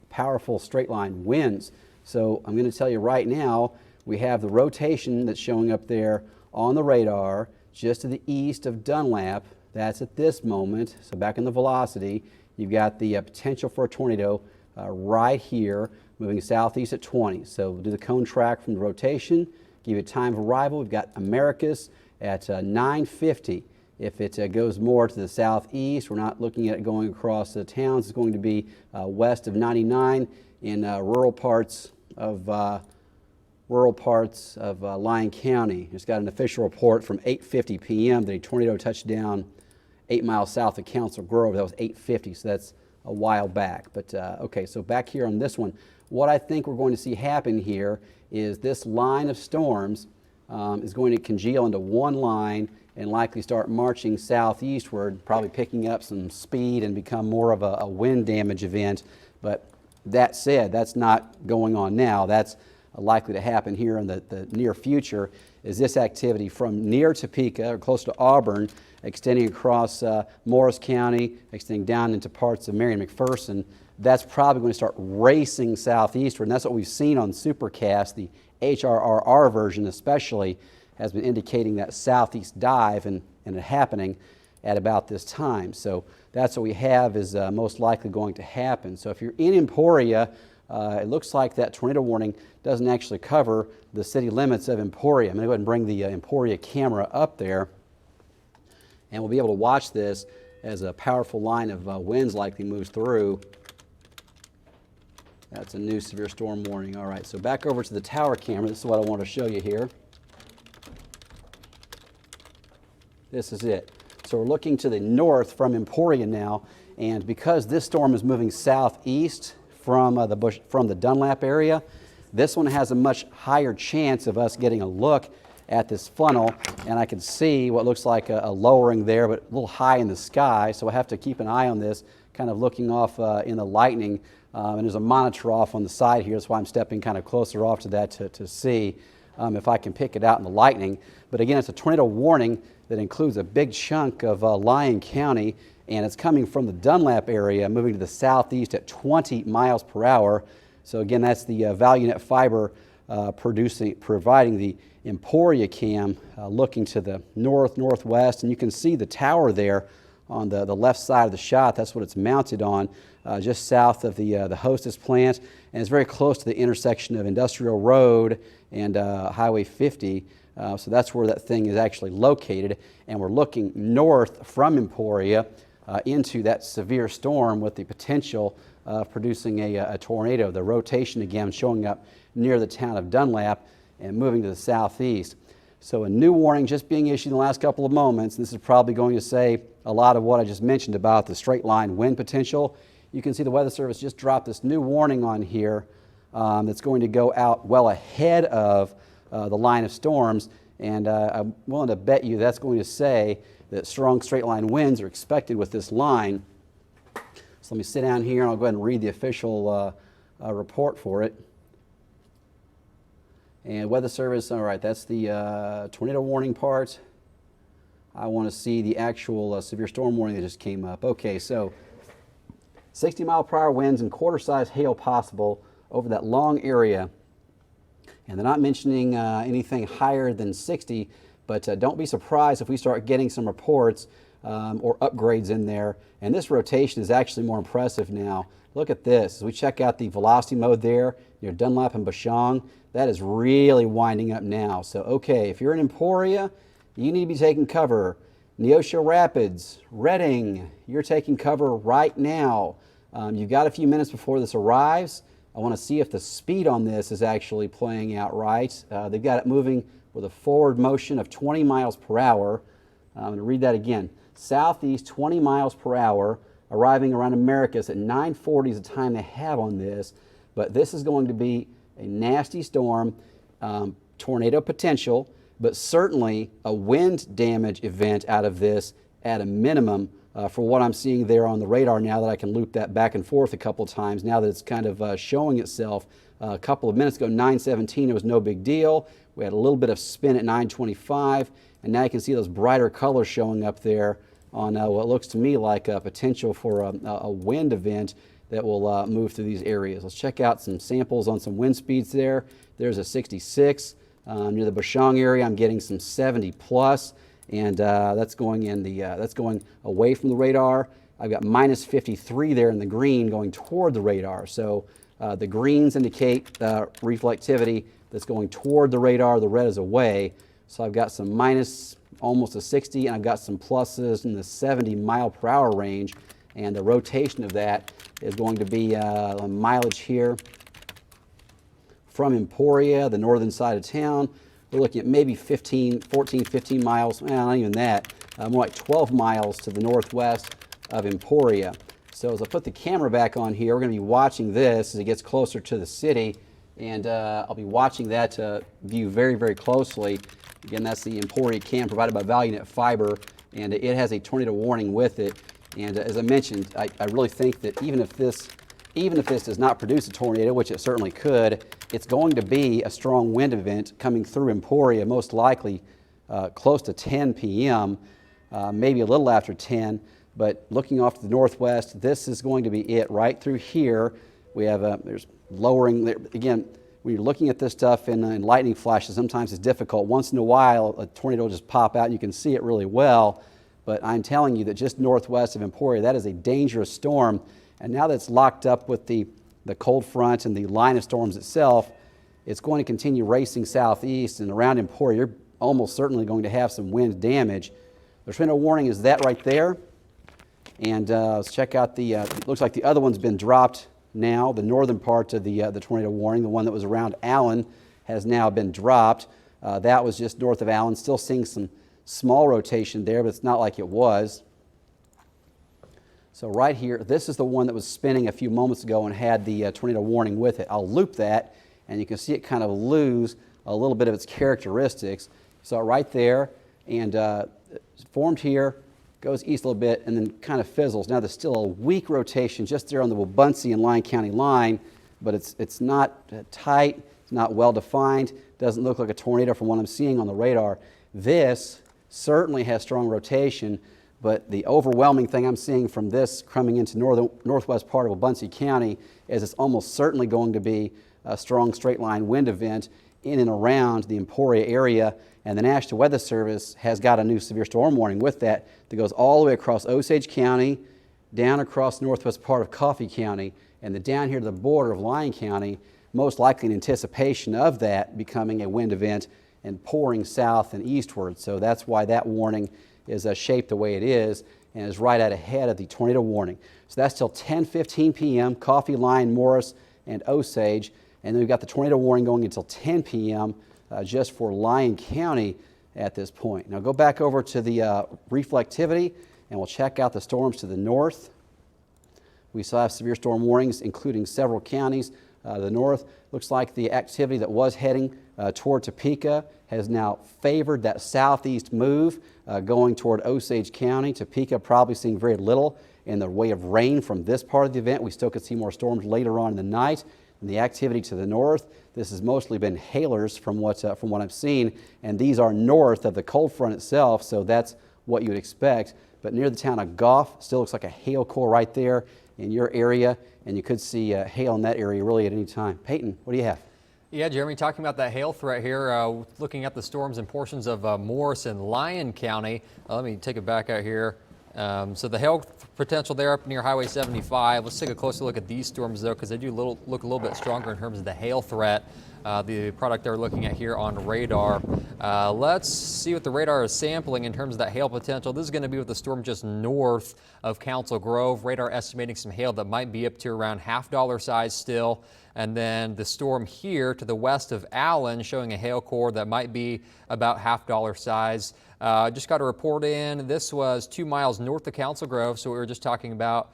powerful straight line winds. So I'm going to tell you right now, we have the rotation that's showing up there on the radar just to the east of Dunlap. That's at this moment. So back in the velocity, you've got the potential for a tornado right here, moving southeast at 20. So we'll do the cone track from the rotation, give you a time of arrival. We've got Americus at 9:50. If it goes more to the southeast, we're not looking at it going across the towns. It's going to be west of 99 in rural parts of Lyon County. Just got an official report from 8:50 p.m. that a tornado touched down 8 miles south of Council Grove. That was 8:50, so that's a while back. But okay, so back here on this one, what I think we're going to see happen here is this line of storms is going to congeal into one line and likely start marching southeastward, probably picking up some speed and become more of a wind damage event. But that said, that's not going on now. That's likely to happen here in the near future, is this activity from near Topeka or close to Auburn, extending across Morris County, extending down into parts of Marion McPherson. That's probably going to start racing southeastward, and that's what we've seen on Supercast. The HRRR version especially has been indicating that southeast dive and it happening at about this time. So that's what we have is most likely going to happen. So if you're in Emporia, it looks like that tornado warning doesn't actually cover the city limits of Emporia. I'm going to go ahead and bring the Emporia camera up there, and we'll be able to watch this as a powerful line of winds likely moves through. That's a new severe storm warning. All right, so back over to the tower camera. This is what I want to show you here. This is it. So we're looking to the north from Emporia now, and because this storm is moving southeast from the Dunlap area, this one has a much higher chance of us getting a look at this funnel, and I can see what looks like a lowering there, but a little high in the sky, so I have to keep an eye on this, kind of looking off in the lightning, and there's a monitor off on the side here. That's why I'm stepping kind of closer off to that to see if I can pick it out in the lightning. But again, it's a tornado warning that includes a big chunk of Lyon County, and it's coming from the Dunlap area, moving to the southeast at 20 miles per hour. So again, that's the ValueNet fiber providing the Emporia cam, looking to the northwest, and you can see the tower there on the left side of the shot. That's what it's mounted on, just south of the Hostess plant, and it's very close to the intersection of Industrial Road and Highway 50. So that's where that thing is actually located, and we're looking north from Emporia into that severe storm with the potential of producing a tornado. The rotation again showing up near the town of Dunlap and moving to the southeast. So a new warning just being issued in the last couple of moments. This is probably going to say a lot of what I just mentioned about the straight line wind potential. You can see the Weather Service just dropped this new warning on here that's going to go out well ahead of the line of storms, and I'm willing to bet you that's going to say that strong straight line winds are expected with this line. So let me sit down here and I'll go ahead and read the official report for it. And Weather Service, all right, that's the tornado warning part. I want to see the actual severe storm warning that just came up. Okay, so 60-mile-per-hour winds and quarter-size hail possible over that long area. And they're not mentioning anything higher than 60, but don't be surprised if we start getting some reports or upgrades in there. And this rotation is actually more impressive now. Look at this. As we check out the velocity mode there near Dunlap and Bashong, that is really winding up now. So, okay, if you're in Emporia, you need to be taking cover. Neosho Rapids, Redding, you're taking cover right now. You've got a few minutes before this arrives. I want to see if the speed on this is actually playing out right. They've got it moving with a forward motion of 20 miles per hour. I'm going to read that again. Southeast 20 miles per hour, arriving around Americus at 9:40 is the time they have on this. But this is going to be a nasty storm, tornado potential, but certainly a wind damage event out of this at a minimum for what I'm seeing there on the radar now that I can loop that back and forth a couple of times now that it's kind of showing itself. A couple of minutes ago, 9:17, it was no big deal. We had a little bit of spin at 9:25, and now you can see those brighter colors showing up there on what looks to me like a potential for a wind event that will move through these areas. Let's check out some samples on some wind speeds there. There's a 66 near the Bashong area. I'm getting some 70 plus, and that's going in the that's going away from the radar. I've got minus 53 there in the green going toward the radar. So the greens indicate reflectivity that's going toward the radar. The red is away. So I've got some minus almost a 60, and I've got some pluses in the 70 mile per hour range. And the rotation of that is going to be a mileage here from Emporia, the northern side of town. We're looking at maybe 14, 15 miles, not even that, more like 12 miles to the northwest of Emporia. So as I put the camera back on here, we're going to be watching this as it gets closer to the city, and I'll be watching that view very, very closely. Again, that's the Emporia cam provided by ValueNet Fiber, and it has a tornado warning with it. And as I mentioned, I really think that even if this does not produce a tornado, which it certainly could, it's going to be a strong wind event coming through Emporia, most likely close to 10 p.m., maybe a little after 10. But looking off to the northwest, this is going to be it right through here. We have there's lowering there. Again, when you're looking at this stuff in lightning flashes, sometimes it's difficult. Once in a while, a tornado will just pop out and you can see it really well. But I'm telling you that just northwest of Emporia, that is a dangerous storm. And now that it's locked up with the cold front and the line of storms itself, it's going to continue racing southeast, and around Emporia, you're almost certainly going to have some wind damage. The tornado warning is that right there. And let's check out it looks like the other one's been dropped now. The northern part of the tornado warning, the one that was around Allen, has now been dropped. That was just north of Allen. Still seeing some small rotation there, but it's not like it was. So right here, this is the one that was spinning a few moments ago and had the tornado warning with it. I'll loop that, and you can see it kind of lose a little bit of its characteristics. So right there, and formed here, goes east a little bit, and then kind of fizzles. Now there's still a weak rotation just there on the Wabaunsee and Lyon County line, but it's not tight, it's not well defined, doesn't look like a tornado from what I'm seeing on the radar. This certainly has strong rotation, but the overwhelming thing I'm seeing from this coming into northwest part of Wabaunsee County is it's almost certainly going to be a strong straight line wind event in and around the Emporia area. And the National Weather Service has got a new severe storm warning with that goes all the way across Osage County, down across northwest part of Coffee County, and then down here to the border of Lyon County, most likely in anticipation of that becoming a wind event and pouring south and eastward. So that's why that warning is shaped the way it is and is right out ahead of the tornado warning. So that's till 10:15 p.m., Coffee, Lyon, Morris, and Osage. And then we've got the tornado warning going until 10 p.m. Just for Lyon County at this point. Now go back over to the reflectivity, and we'll check out the storms to the north. We still have severe storm warnings, including several counties. The north looks like the activity that was heading toward Topeka has now favored that southeast move going toward Osage County. Topeka probably seeing very little in the way of rain from this part of the event. We still could see more storms later on in the night. And the activity to the north, this has mostly been hailers from what I've seen, and these are north of the cold front itself, so that's what you would expect. But near the town of Goff, still looks like a hail core right there in your area, and you could see hail in that area really at any time. Peyton, what do you have? Yeah, Jeremy, talking about that hail threat here, looking at the storms in portions of Morris and Lyon County. Let me take it back out here. So the hail potential there up near Highway 75. Let's take a closer look at these storms though, because they do look a little bit stronger in terms of the hail threat. The product they're looking at here on radar. Let's see what the radar is sampling in terms of that hail potential. This is going to be with the storm just north of Council Grove. Radar estimating some hail that might be up to around $half size still. And then the storm here to the west of Allen showing a hail core that might be about $half size. Just got a report in. This was 2 miles north of Council Grove, so we were just talking about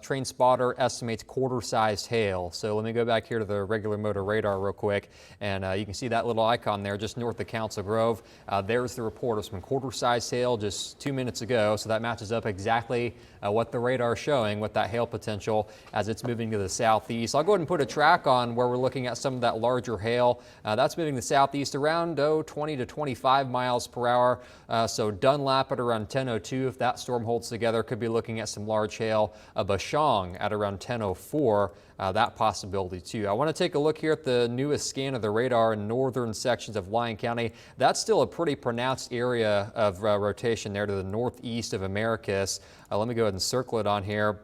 Train spotter estimates quarter-sized hail. So let me go back here to the regular motor radar real quick, and you can see that little icon there just north of Council Grove. There's the report of some quarter-sized hail just 2 minutes ago, so that matches up exactly what the radar is showing with that hail potential as it's moving to the southeast. I'll go ahead and put a track on where we're looking at some of that larger hail. That's moving to the southeast around 20 to 25 miles per hour. So Dunlap at around 10:02, if that storm holds together, could be looking at some large hail. Bashong at around 10:04, that possibility too. I want to take a look here at the newest scan of the radar in northern sections of Lyon County. That's still a pretty pronounced area of rotation there to the northeast of Americus. Let me go ahead and circle it on here.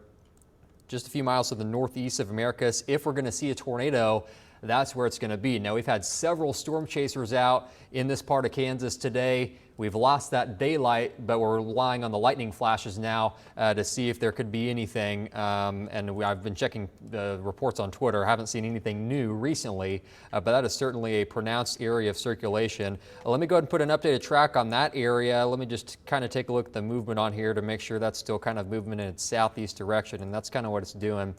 Just a few miles to the northeast of Americus. If we're going to see a tornado, that's where it's going to be. Now, we've had several storm chasers out in this part of Kansas today. We've lost that daylight, but we're relying on the lightning flashes now to see if there could be anything. I've been checking the reports on Twitter. I haven't seen anything new recently, but that is certainly a pronounced area of circulation. Let me go ahead and put an updated track on that area. Let me just kind of take a look at the movement on here to make sure that's still kind of movement in its southeast direction, and that's kind of what it's doing.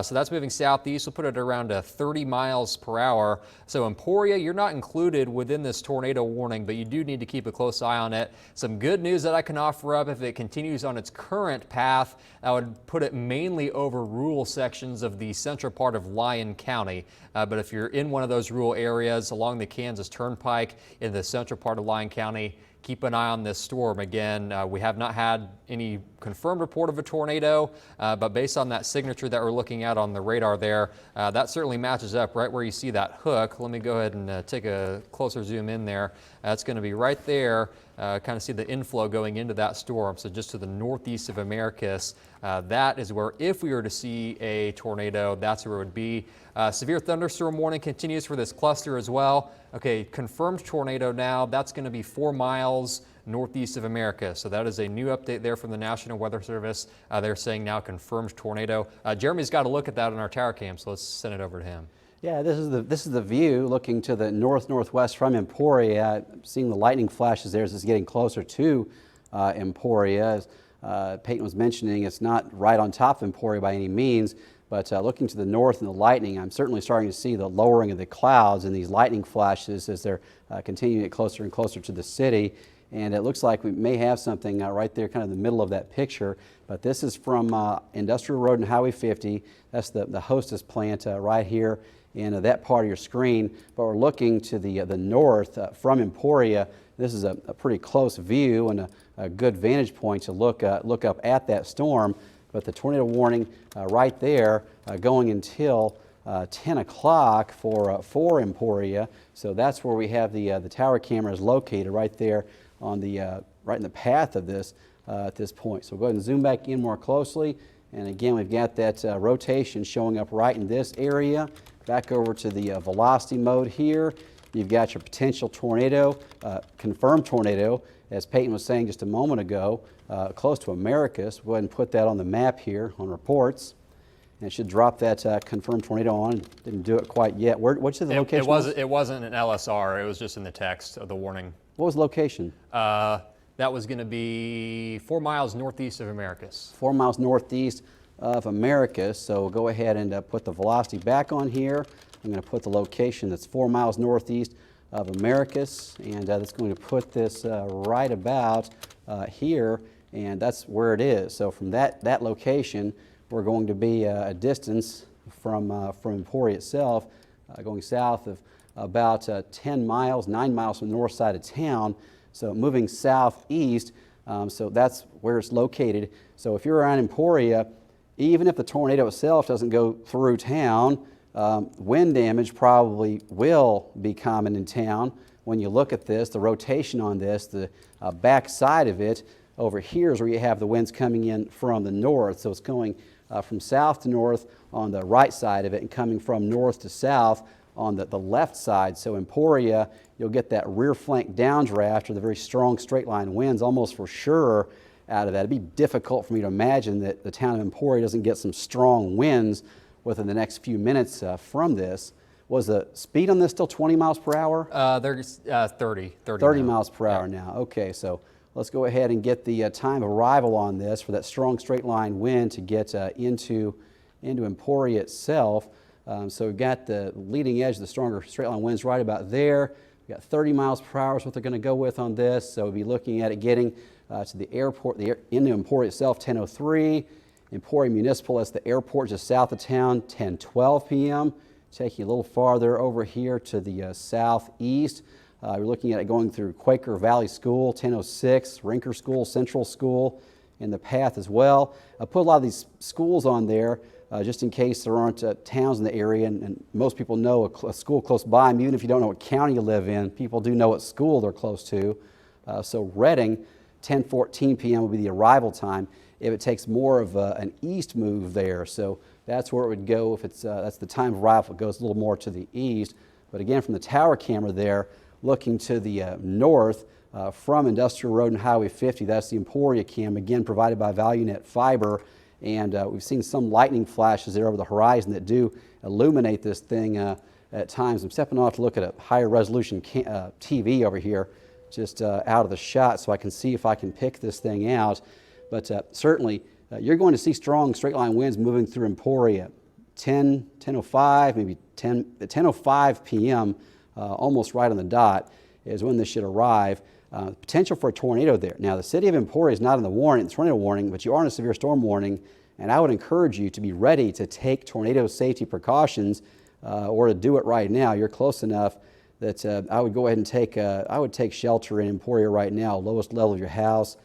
So that's moving southeast. We'll put it around 30 miles per hour. So Emporia, you're not included within this tornado warning, but you do need to keep a close eye on it. Some good news that I can offer up: if it continues on its current path, I would put it mainly over rural sections of the central part of Lyon County. But if you're in one of those rural areas along the Kansas Turnpike in the central part of Lyon County, keep an eye on this storm. Again, we have not had any confirmed report of a tornado, but based on that signature that we're looking at on the radar there, that certainly matches up right where you see that hook. Let me go ahead and take a closer zoom in there. That's going to be right there. Kind of see the inflow going into that storm. So just to the northeast of Americus, that is where, if we were to see a tornado, that's where it would be. Severe thunderstorm warning continues for this cluster as well. Okay, confirmed tornado now. That's going to be 4 miles northeast of America. So that is a new update there from the National Weather Service. They're saying now confirmed tornado. Jeremy's got a look at that on our tower cam, so let's send it over to him. Yeah, this is the view looking to the northwest from Emporia. Seeing the lightning flashes there as it's getting closer to Emporia. As Peyton was mentioning, it's not right on top of Emporia by any means, but looking to the north and the lightning, I'm certainly starting to see the lowering of the clouds and these lightning flashes as they're continuing to get closer and closer to the city. And it looks like we may have something right there kind of in the middle of that picture. But this is from Industrial Road and Highway 50. That's the Hostess plant right here in that part of your screen. But we're looking to the north from Emporia. This is a pretty close view and a good vantage point to look up at that storm. But the tornado warning right there going until 10 o'clock for Emporia. So that's where we have the tower cameras located right there on the right in the path of this at this point. So go ahead and zoom back in more closely. And again, we've got that rotation showing up right in this area. Back over to the velocity mode here. You've got your potential tornado, confirmed tornado, as Peyton was saying just a moment ago, close to Americus. We'll go ahead and put that on the map here on reports. And it should drop that confirmed tornado on. Didn't do it quite yet. What's the location? It wasn't an LSR. It was just in the text of the warning. What was the location? That was going to be 4 miles northeast of Americus. 4 miles northeast of Americus. So we'll go ahead and put the velocity back on here. I'm going to put the location that's 4 miles northeast of Americus, and that's going to put this right about here, and that's where it is. So from that location, we're going to be a distance from Emporia itself, going south of about 10 miles, 9 miles from the north side of town. So moving southeast, so that's where it's located. So if you're around Emporia, even if the tornado itself doesn't go through town, wind damage probably will be common in town. When you look at this, the rotation on this, the back side of it, over here is where you have the winds coming in from the north. So it's going from south to north on the right side of it and coming from north to south on the left side. So Emporia, you'll get that rear flank downdraft or the very strong straight line winds almost for sure out of that. It'd be difficult for me to imagine that the town of Emporia doesn't get some strong winds within the next few minutes from this. Was the speed on this still 20 miles per hour? There's 30 30 now. miles per hour now. Okay, so let's go ahead and get the time of arrival on this for that strong straight line wind to get into Emporia itself. So we've got the leading edge of the stronger straight line winds right about there. We've got 30 miles per hour is what they're going to go with on this. So we'll be looking at it getting to the airport, into Emporia itself, 10:03. Emporia Municipal, that's the airport just south of town, 10:12 p.m. Take you a little farther over here to the southeast. We're looking at it going through Quaker Valley School, 10:06, Rinker School, Central School in the path as well. I put a lot of these schools on there just in case there aren't towns in the area, and most people know a school close by. And even if you don't know what county you live in, people do know what school they're close to. So Reading, 10:14 p.m. will be the arrival time if it takes more of an east move there. So that's where it would go if it's that's the time of arrival. It goes a little more to the east. But again, from the tower camera there, looking to the north from Industrial Road and Highway 50, that's the Emporia cam, again provided by ValueNet Fiber. And we've seen some lightning flashes there over the horizon that do illuminate this thing at times. I'm stepping off to look at a higher resolution TV over here, just out of the shot, so I can see if I can pick this thing out. But certainly, you're going to see strong straight line winds moving through Emporia. 10:05, maybe 10:05 p.m., almost right on the dot, is when this should arrive. Potential for a tornado there. Now, the city of Emporia is not in the tornado warning, but you are in a severe storm warning, and I would encourage you to be ready to take tornado safety precautions or to do it right now. You're close enough that I would go ahead and take shelter in Emporia right now, lowest level of your house.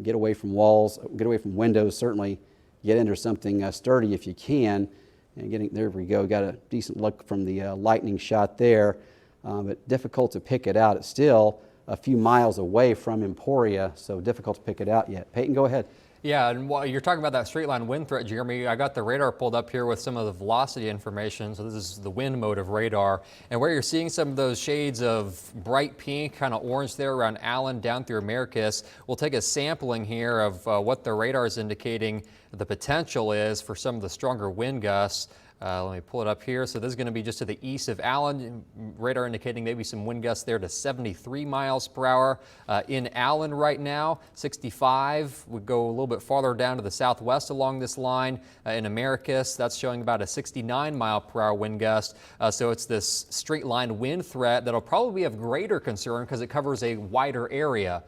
Get away from walls, get away from windows, certainly get under something sturdy if you can. And there we go, got a decent look from the lightning shot there, but difficult to pick it out. It's still a few miles away from Emporia, so difficult to pick it out yet. Peyton, go ahead. Yeah, and while you're talking about that straight line wind threat, Jeremy, I got the radar pulled up here with some of the velocity information. So this is the wind mode of radar. And where you're seeing some of those shades of bright pink, kind of orange there around Allen down through Americus, we'll take a sampling here of what the radar is indicating the potential is for some of the stronger wind gusts. Let me pull it up here. So this is going to be just to the east of Allen. Radar indicating maybe some wind gusts there to 73 miles per hour. In Allen right now, 65. We go a little bit farther down to the southwest along this line. In Americus, that's showing about a 69 mile per hour wind gust. So it's this straight line wind threat that'll probably be of greater concern because it covers a wider area.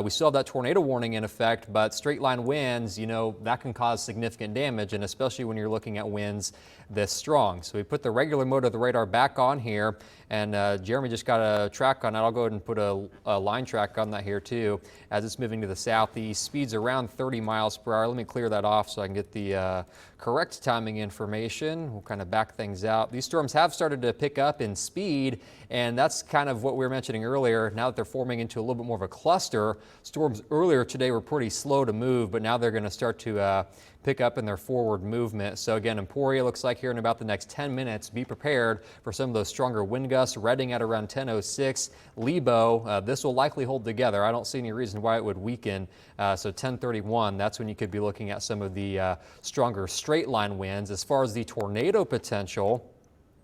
We still have that tornado warning in effect, but straight line winds, you know, that can cause significant damage, and especially when you're looking at winds this strong. So we put the regular mode of the radar back on here, and Jeremy just got a track on it. I'll go ahead and put a line track on that here too as it's moving to the southeast. Speeds around 30 miles per hour. Let me clear that off so I can get the correct timing information. We'll kind of back things out. These storms have started to pick up in speed, and that's kind of what we were mentioning earlier. Now that they're forming into a little bit more of a cluster, storms earlier today were pretty slow to move, but now they're going to start to pick up in their forward movement. So again, Emporia looks like here in about the next 10 minutes. Be prepared for some of those stronger wind gusts. Reading at around 10:06. Lebo, this will likely hold together. I don't see any reason why it would weaken. So 10:31, that's when you could be looking at some of the stronger straight line winds. As far as the tornado potential,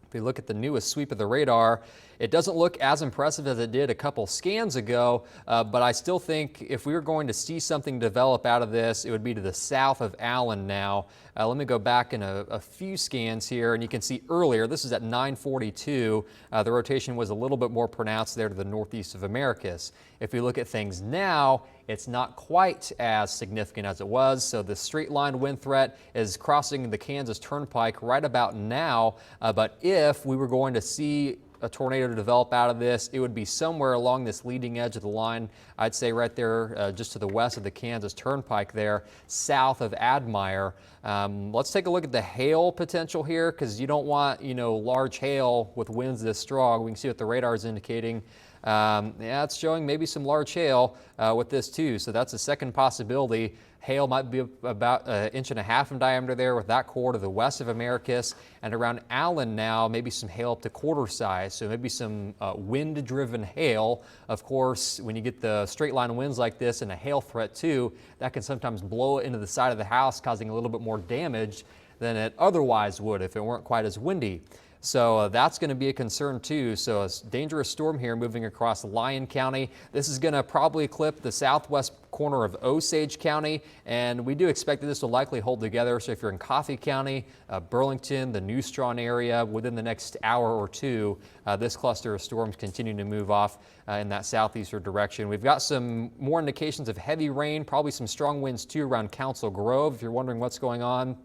if you look at the newest sweep of the radar, it doesn't look as impressive as it did a couple scans ago, but I still think if we were going to see something develop out of this, it would be to the south of Allen now. Let me go back in a few scans here, and you can see earlier, this is at 9:42, the rotation was a little bit more pronounced there to the northeast of Americus. If we look at things now, it's not quite as significant as it was, so the straight line wind threat is crossing the Kansas Turnpike right about now, but if we were going to see a tornado to develop out of this, it would be somewhere along this leading edge of the line. I'd say right there just to the west of the Kansas Turnpike there, south of Admire. Let's take a look at the hail potential here, because you don't want, you know, large hail with winds this strong. We can see what the radar is indicating. Yeah, it's showing maybe some large hail with this too, so that's a second possibility. Hail might be about 1.5 inches in diameter there with that core to the west of Americus, and around Allen now, maybe some hail up to quarter size, so maybe some wind-driven hail. Of course, when you get the straight line winds like this and a hail threat too, that can sometimes blow into the side of the house, causing a little bit more damage than it otherwise would if it weren't quite as windy. So that's going to be a concern too. So a dangerous storm here moving across Lyon County. This is going to probably clip the southwest corner of Osage County, and we do expect that this will likely hold together. So if you're in Coffee County, Burlington, the New Strawn area, within the next hour or two, this cluster of storms continuing to move off in that southeastern direction. We've got some more indications of heavy rain, probably some strong winds too around Council Grove. If you're wondering what's going on,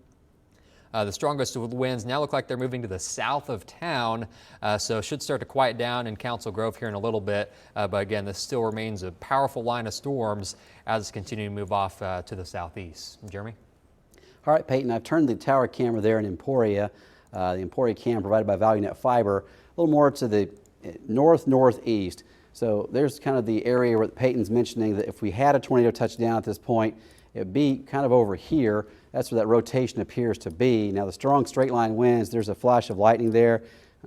the strongest winds now look like they're moving to the south of town, so should start to quiet down in Council Grove here in a little bit. But again, this still remains a powerful line of storms as it's continuing to move off to the southeast. Jeremy? All right, Peyton, I've turned the tower camera there in Emporia, the Emporia cam provided by ValueNet Fiber, a little more to the northeast. So there's kind of the area where Peyton's mentioning that if we had a tornado touch down at this point, it would be kind of over here. That's where that rotation appears to be. Now the strong straight line winds, there's a flash of lightning there.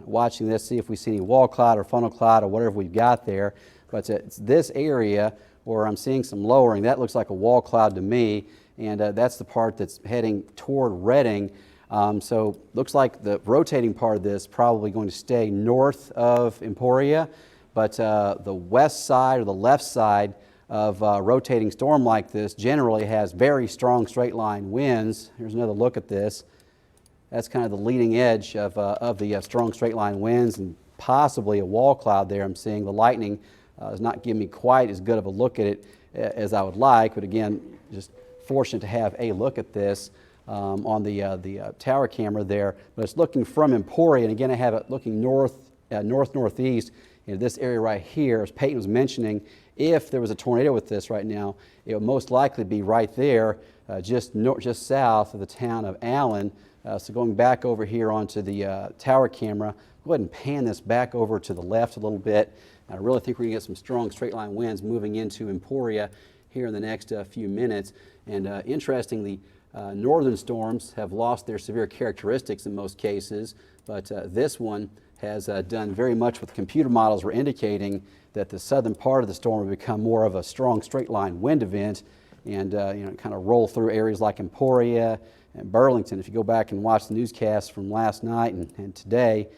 Watching this, see if we see any wall cloud or funnel cloud or whatever we've got there. But it's this area where I'm seeing some lowering. That looks like a wall cloud to me, and that's the part that's heading toward Redding. So looks like the rotating part of this is probably going to stay north of Emporia, but the west side or the left side of a rotating storm like this generally has very strong straight line winds. Here's another look at this. That's kind of the leading edge of the strong straight line winds, and possibly a wall cloud there. I'm seeing the lightning is not giving me quite as good of a look at it as I would like, but again, just fortunate to have a look at this on the tower camera there. But it's looking from Emporia, and again I have it looking northeast into this area right here. As Peyton was mentioning, if there was a tornado with this right now, it would most likely be right there, just south of the town of Allen. So going back over here onto the tower camera, go ahead and pan this back over to the left a little bit. I really think we're going to get some strong straight line winds moving into Emporia here in the next few minutes. And interestingly, northern storms have lost their severe characteristics in most cases, but this one has done very much what the computer models were indicating, that the southern part of the storm will become more of a strong straight line wind event and kind of roll through areas like Emporia and Burlington. If you go back and watch the newscasts from last night and today,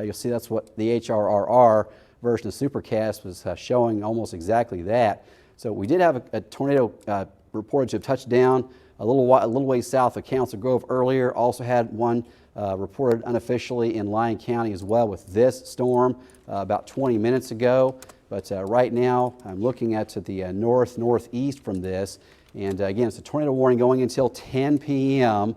you'll see that's what the HRRR version of Supercast was showing, almost exactly that. So we did have a tornado reported to have touched down a little ways south of Council Grove earlier. Also had one reported unofficially in Lyon County as well with this storm about 20 minutes ago. But right now I'm looking at to the northeast from this. And again, it's a tornado warning going until 10 p.m.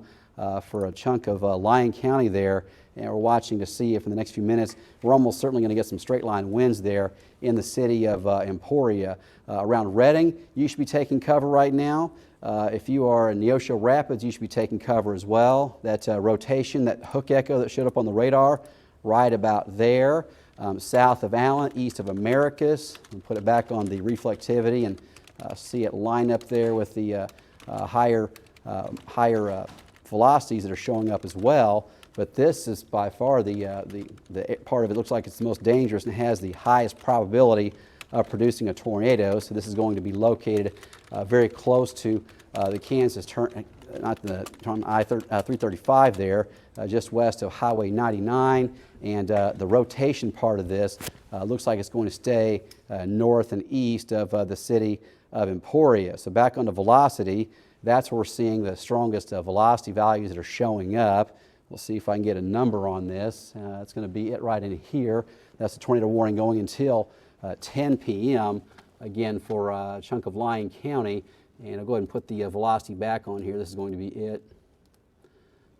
For a chunk of Lyon County there. And we're watching to see if in the next few minutes we're almost certainly going to get some straight line winds there in the city of Emporia. Around Redding, you should be taking cover right now. If you are in Neosho Rapids, you should be taking cover as well. That rotation, that hook echo that showed up on the radar, right about there. South of Allen, east of Americus. And put it back on the reflectivity and see it line up there with the higher velocities that are showing up as well. But this is by far the part of it looks like it's the most dangerous and has the highest probability of producing a tornado. So this is going to be located very close to the Kansas turn, not the I-335 there, just west of Highway 99. And the rotation part of this looks like it's going to stay north and east of the city of Emporia. So back on the velocity, that's where we're seeing the strongest velocity values that are showing up. We'll see if I can get a number on this. That's going to be it right in here. That's a tornado warning going until 10 p.m. again for a chunk of Lyon County. And I'll go ahead and put the velocity back on here. This is going to be it.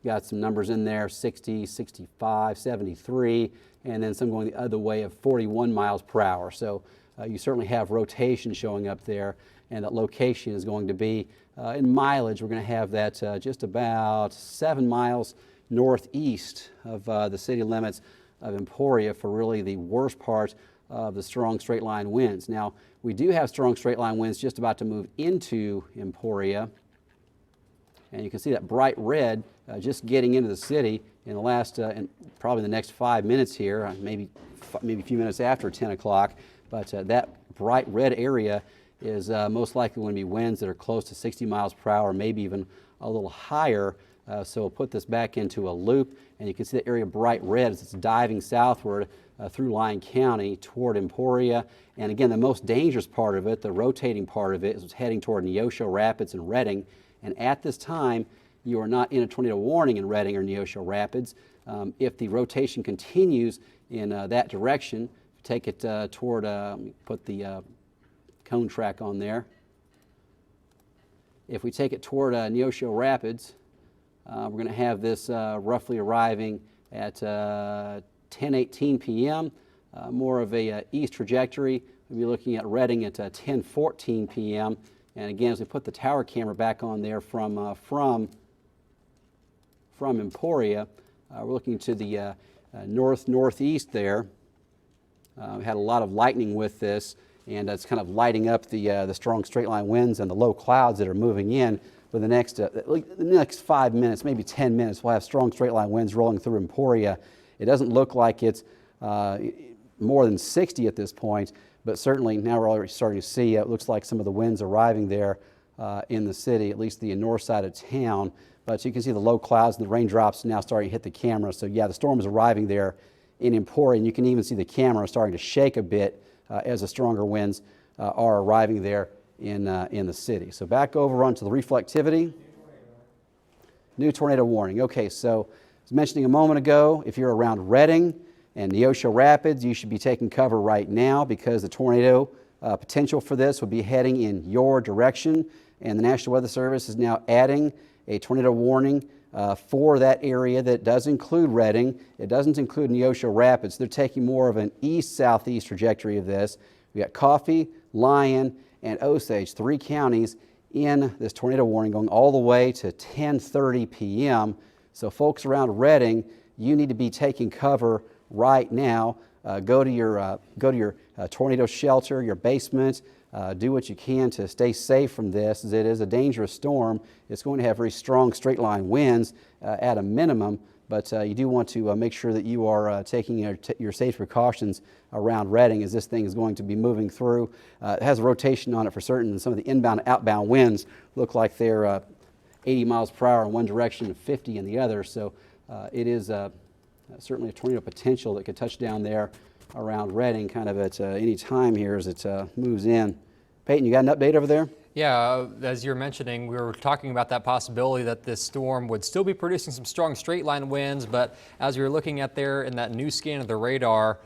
Got some numbers in there, 60, 65, 73, and then some going the other way of 41 miles per hour. So you certainly have rotation showing up there, and that location is going to be in mileage. We're going to have that just about 7 miles northeast of the city limits of Emporia for really the worst part of the strong straight line winds. Now, we do have strong straight line winds just about to move into Emporia. And you can see that bright red just getting into the city in the last, and probably the next 5 minutes here, maybe a few minutes after 10 o'clock. But that bright red area is most likely going to be winds that are close to 60 miles per hour, maybe even a little higher So we'll put this back into a loop, and you can see the area bright red as it's diving southward through Lyon County toward Emporia. And again, the most dangerous part of it, the rotating part of it, is heading toward Neosho Rapids and Redding. And at this time, you are not in a tornado warning in Redding or Neosho Rapids. If the rotation continues in that direction, take it toward, put the cone track on there. If we take it toward Neosho Rapids, we're going to have this roughly arriving at 10:18 p.m., more of a east trajectory. We'll be looking at Redding at 10:14 p.m. And again, as we put the tower camera back on there from Emporia, we're looking to the northeast there. We had a lot of lightning with this, and it's kind of lighting up the strong straight line winds and the low clouds that are moving in. For the next 5 minutes, maybe 10 minutes, we'll have strong straight line winds rolling through Emporia. It doesn't look like it's more than 60 at this point, but certainly now we're already starting to see it looks like some of the winds arriving there in the city, at least the north side of town. But you can see the low clouds and the raindrops now starting to hit the camera. So yeah, the storm is arriving there in Emporia, and you can even see the camera starting to shake a bit as the stronger winds are arriving there in the city. So back over onto the reflectivity. New tornado warning. Okay, so I was mentioning a moment ago, if you're around Redding and Neosho Rapids, you should be taking cover right now because the tornado potential for this would be heading in your direction. And the National Weather Service is now adding a tornado warning for that area that does include Redding. It doesn't include Neosho Rapids. They're taking more of an east-southeast trajectory of this. We got Coffee, Lyon, and Osage, 3 counties in this tornado warning going all the way to 10:30 p.m. So folks around Redding, you need to be taking cover right now. Go to your tornado shelter, your basement. Do what you can to stay safe from this, as it is a dangerous storm. It's going to have very strong straight line winds at a minimum, but you do want to make sure that you are taking your safe precautions around Redding, as this thing is going to be moving through. It has a rotation on it for certain, and some of the inbound and outbound winds look like they're 80 miles per hour in one direction and 50 in the other. So it is certainly a tornado potential that could touch down there around Redding kind of at any time here as it moves in. Peyton, you got an update over there? Yeah, as you're mentioning, we were talking about that possibility that this storm would still be producing some strong straight line winds, but as we were looking at there in that new scan of the radar,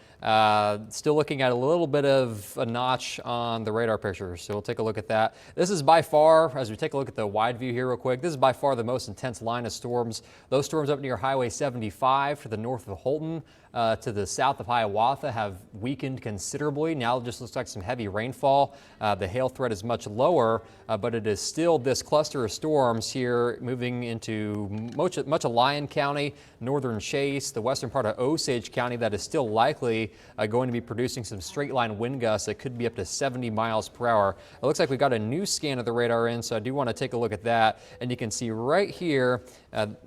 still looking at a little bit of a notch on the radar picture. So we'll take a look at that. This is by far, as we take a look at the wide view here real quick, this is by far the most intense line of storms. Those storms up near Highway 75 to the north of Holton, to the south of Hiawatha have weakened considerably. Now it just looks like some heavy rainfall. The hail threat is much lower, but it is still this cluster of storms here moving into much of Lyon County, northern Chase, the western part of Osage County that is still likely going to be producing some straight line wind gusts that could be up to 70 miles per hour. It looks like we got a new scan of the radar in, so I do want to take a look at that. And you can see right here,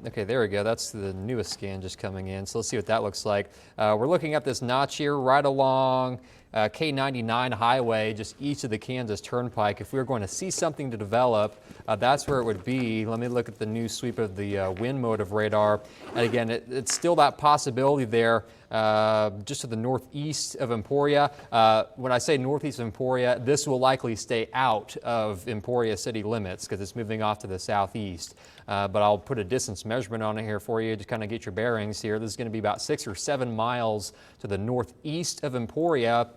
okay, there we go. That's the newest scan just coming in. So let's see what that looks like. We're looking at this notch here right along K99 highway, just east of the Kansas Turnpike. If we were going to see something to develop, that's where it would be. Let me look at the new sweep of the wind mode of radar. And again, it's still that possibility there just to the northeast of Emporia. When I say northeast of Emporia, this will likely stay out of Emporia city limits because it's moving off to the southeast. But I'll put a distance measurement on it here for you to kind of get your bearings here. This is going to be about 6 or 7 miles to the northeast of Emporia.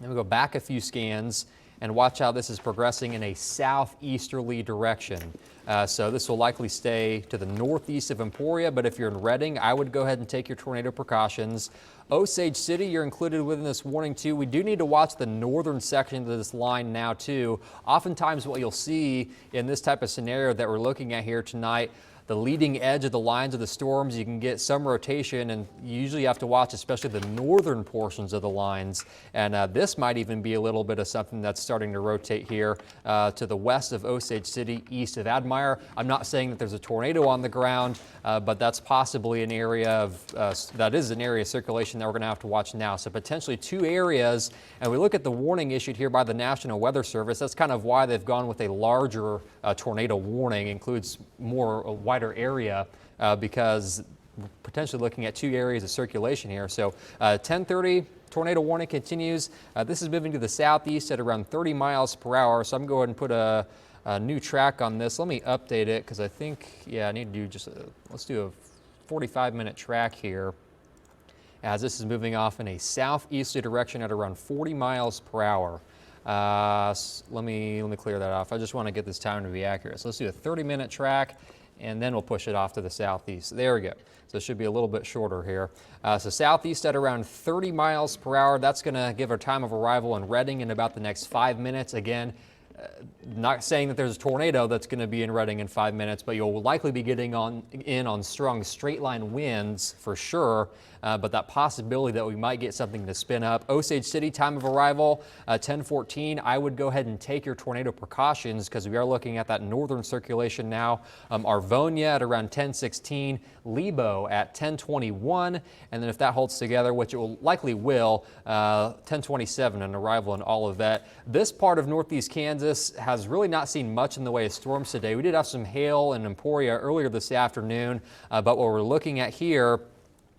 Then we go back a few scans and watch how this is progressing in a southeasterly direction. So this will likely stay to the northeast of Emporia, but if you're in Redding, I would go ahead and take your tornado precautions. Osage City, you're included within this warning too. We do need to watch the northern section of this line now too. Oftentimes what you'll see in this type of scenario that we're looking at here tonight, the leading edge of the lines of the storms, you can get some rotation, and you usually have to watch especially the northern portions of the lines. And this might even be a little bit of something that's starting to rotate here to the west of Osage City, east of Admire. I'm not saying that there's a tornado on the ground, but that's possibly an area of, that is an area of circulation that we're gonna have to watch now. So potentially 2 areas, and we look at the warning issued here by the National Weather Service. That's kind of why they've gone with a larger tornado warning, includes more wide wider area because we're potentially looking at 2 areas of circulation here. So 10:30. Tornado warning continues. This is moving to the southeast at around 30 miles per hour. So I'm going to put a new track on this. Let me update it because I think, I need to do just let's do a 45-minute track here as this is moving off in a southeasterly direction at around 40 miles per hour. Let me clear that off. I just want to get this time to be accurate. So let's do a 30-minute track, and then we'll push it off to the southeast. There we go. So it should be a little bit shorter here. So southeast at around 30 miles per hour. That's going to give our time of arrival in Redding in about the next 5 minutes. Again, not saying that there's a tornado that's going to be in Redding in 5 minutes, but you'll likely be getting in on strong straight line winds for sure. But that possibility that we might get something to spin up. Osage City, time of arrival, 10:14. I would go ahead and take your tornado precautions because we are looking at that northern circulation now. Arvonia at around 10:16. Lebo at 10:21. And then if that holds together, which it will likely will, 10:27, an arrival in Olivet. This part of northeast Kansas has really not seen much in the way of storms today. We did have some hail in Emporia earlier this afternoon, but what we're looking at here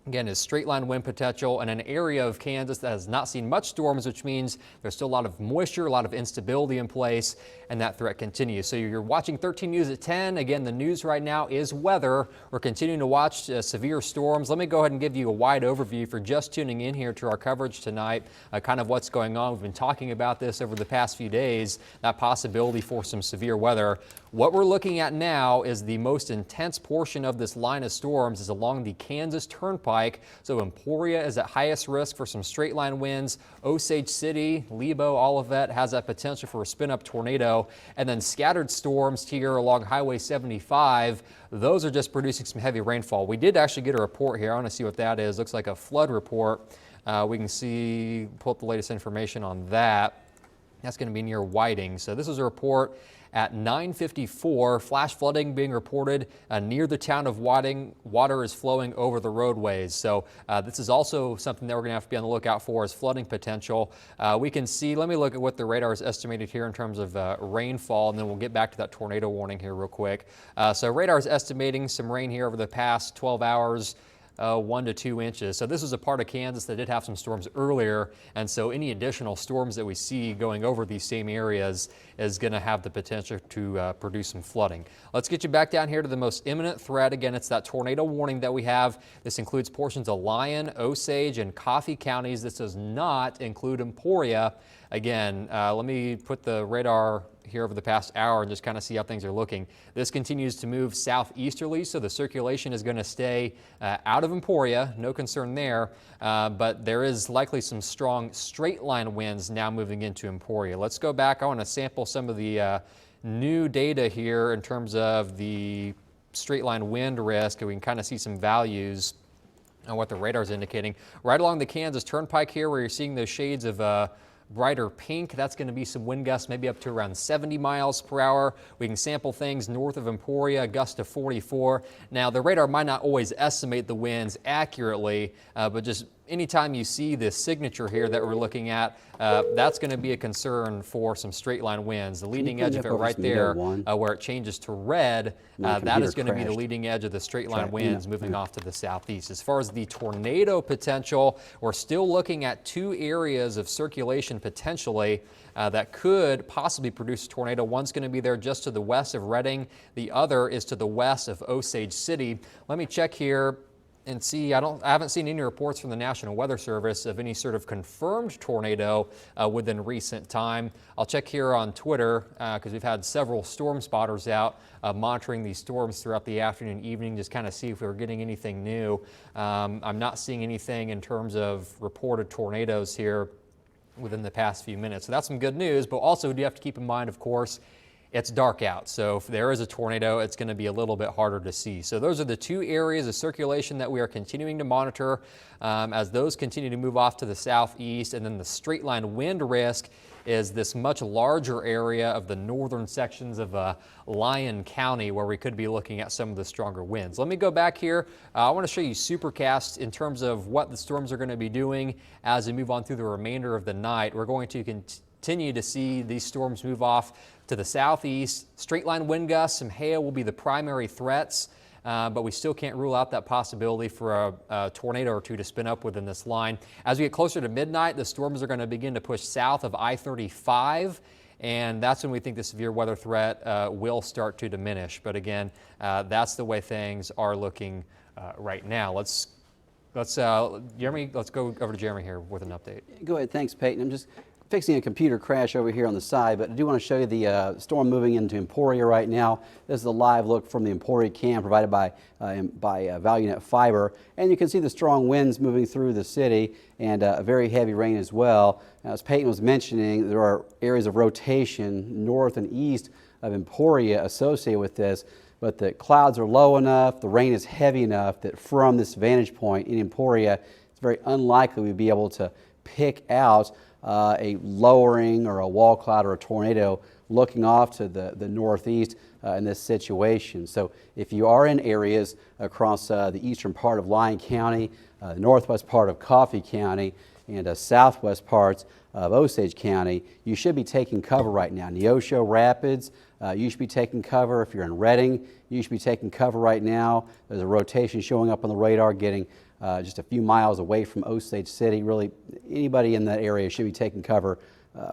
again is straight line wind potential in an area of Kansas that has not seen much storms, which means there's still a lot of moisture, a lot of instability in place, and that threat continues. So you're watching 13 News at 10. Again, the news right now is weather. We're continuing to watch severe storms. Let me go ahead and give you a wide overview for just tuning in here to our coverage tonight, kind of what's going on. We've been talking about this over the past few days, that possibility for some severe weather. What we're looking at now is the most intense portion of this line of storms is along the Kansas Turnpike. So Emporia is at highest risk for some straight line winds. Osage City, Lebo, Olivet has that potential for a spin up tornado. And then scattered storms here along Highway 75. Those are just producing some heavy rainfall. We did actually get a report here. I want to see what that is. Looks like a flood report. We can see, pull up the latest information on that. That's going to be near Whiting. So this is a report at 9:54, flash flooding being reported near the town of Whiting. Water is flowing over the roadways. So this is also something that we're going to have to be on the lookout for as flooding potential. We can see, let me look at what the radar is estimated here in terms of rainfall, and then we'll get back to that tornado warning here real quick. So radar is estimating some rain here over the past 12 hours. 1 to 2 inches. So this is a part of Kansas that did have some storms earlier, and so any additional storms that we see going over these same areas is going to have the potential to produce some flooding. Let's get you back down here to the most imminent threat. Again, it's that tornado warning that we have. This includes portions of Lyon, Osage, and Coffee counties. This does not include Emporia. Again, let me put the radar here over the past hour and just kind of see how things are looking. This continues to move southeasterly, so the circulation is going to stay out of Emporia. No concern there, but there is likely some strong straight line winds now moving into Emporia. Let's go back. I want to sample some of the new data here in terms of the straight line wind risk, and we can kind of see some values on what the radar is indicating. Right along the Kansas Turnpike here, where you're seeing those shades of brighter pink, that's going to be some wind gusts maybe up to around 70 miles per hour. We can sample things north of Emporia, gust to 44. Now the radar might not always estimate the winds accurately, but just anytime you see this signature here that we're looking at, that's going to be a concern for some straight line winds. The leading edge of it right there, where it changes to red, that is going to be the leading edge of the straight line winds moving off to the southeast. As far as the tornado potential, we're still looking at 2 areas of circulation potentially that could possibly produce a tornado. One's going to be there just to the west of Redding. The other is to the west of Osage City. Let me check here and see. I haven't seen any reports from the National Weather Service of any sort of confirmed tornado within recent time. I'll check here on Twitter because we've had several storm spotters out monitoring these storms throughout the afternoon and evening, just kind of see if we were getting anything new. I'm not seeing anything in terms of reported tornadoes here within the past few minutes. So that's some good news, but also we do have to keep in mind, of course, it's dark out. So if there is a tornado, it's going to be a little bit harder to see. So those are the 2 areas of circulation that we are continuing to monitor as those continue to move off to the southeast. And then the straight line wind risk is this much larger area of the northern sections of Lyon County, where we could be looking at some of the stronger winds. Let me go back here. I want to show you supercast in terms of what the storms are going to be doing as we move on through the remainder of the night. We're going to continue to see these storms move off to the southeast. Straight line wind gusts, some hail will be the primary threats. but we still can't rule out that possibility for a tornado or two to spin up within this line. As we get closer to midnight, the storms are going to begin to push south of I-35. And that's when we think the severe weather threat will start to diminish. But again, that's the way things are looking right now. Jeremy, let's go over to Jeremy here with an update. Go ahead, thanks, Peyton. I'm just fixing a computer crash over here on the side, but I do want to show you the storm moving into Emporia right now. This is a live look from the Emporia cam provided by ValueNet Fiber, and you can see the strong winds moving through the city and very heavy rain as well. Now, as Peyton was mentioning, there are areas of rotation north and east of Emporia associated with this, but the clouds are low enough, the rain is heavy enough that from this vantage point in Emporia, it's very unlikely we'd be able to pick out a lowering or a wall cloud or a tornado looking off to the northeast in this situation. So if you are in areas across the eastern part of Lyon County, the northwest part of Coffee County, and southwest parts of Osage County, you should be taking cover right now. Neosho Rapids, you should be taking cover. If you're in Redding, you should be taking cover right now. There's a rotation showing up on the radar getting just a few miles away from Osage City. Really, anybody in that area should be taking cover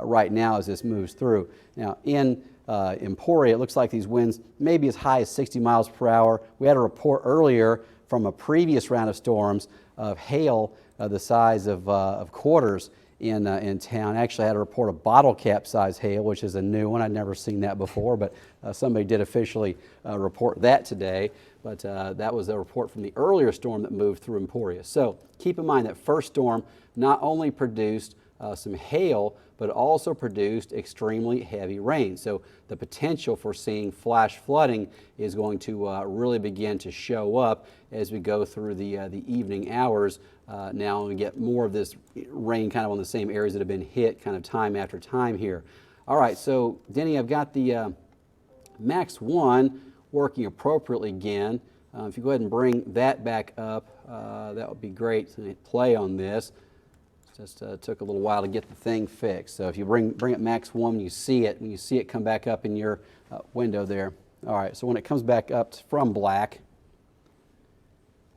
right now as this moves through. Now, in Emporia, it looks like these winds may be as high as 60 miles per hour. We had a report earlier from a previous round of storms of hail the size of quarters in town. Actually, I had a report of bottle cap size hail, which is a new one. I'd never seen that before, but somebody did officially report that today. But that was a report from the earlier storm that moved through Emporia. So keep in mind that first storm not only produced some hail, but also produced extremely heavy rain. So the potential for seeing flash flooding is going to really begin to show up as we go through the evening hours. Now we get more of this rain kind of on the same areas that have been hit kind of time after time here. All right, so Denny, I've got the Max 1 working appropriately again. If you go ahead and bring that back up, that would be great to play on this. Just took a little while to get the thing fixed. So if you bring it Max 1 when you see it come back up in your window there. All right, so when it comes back up from black,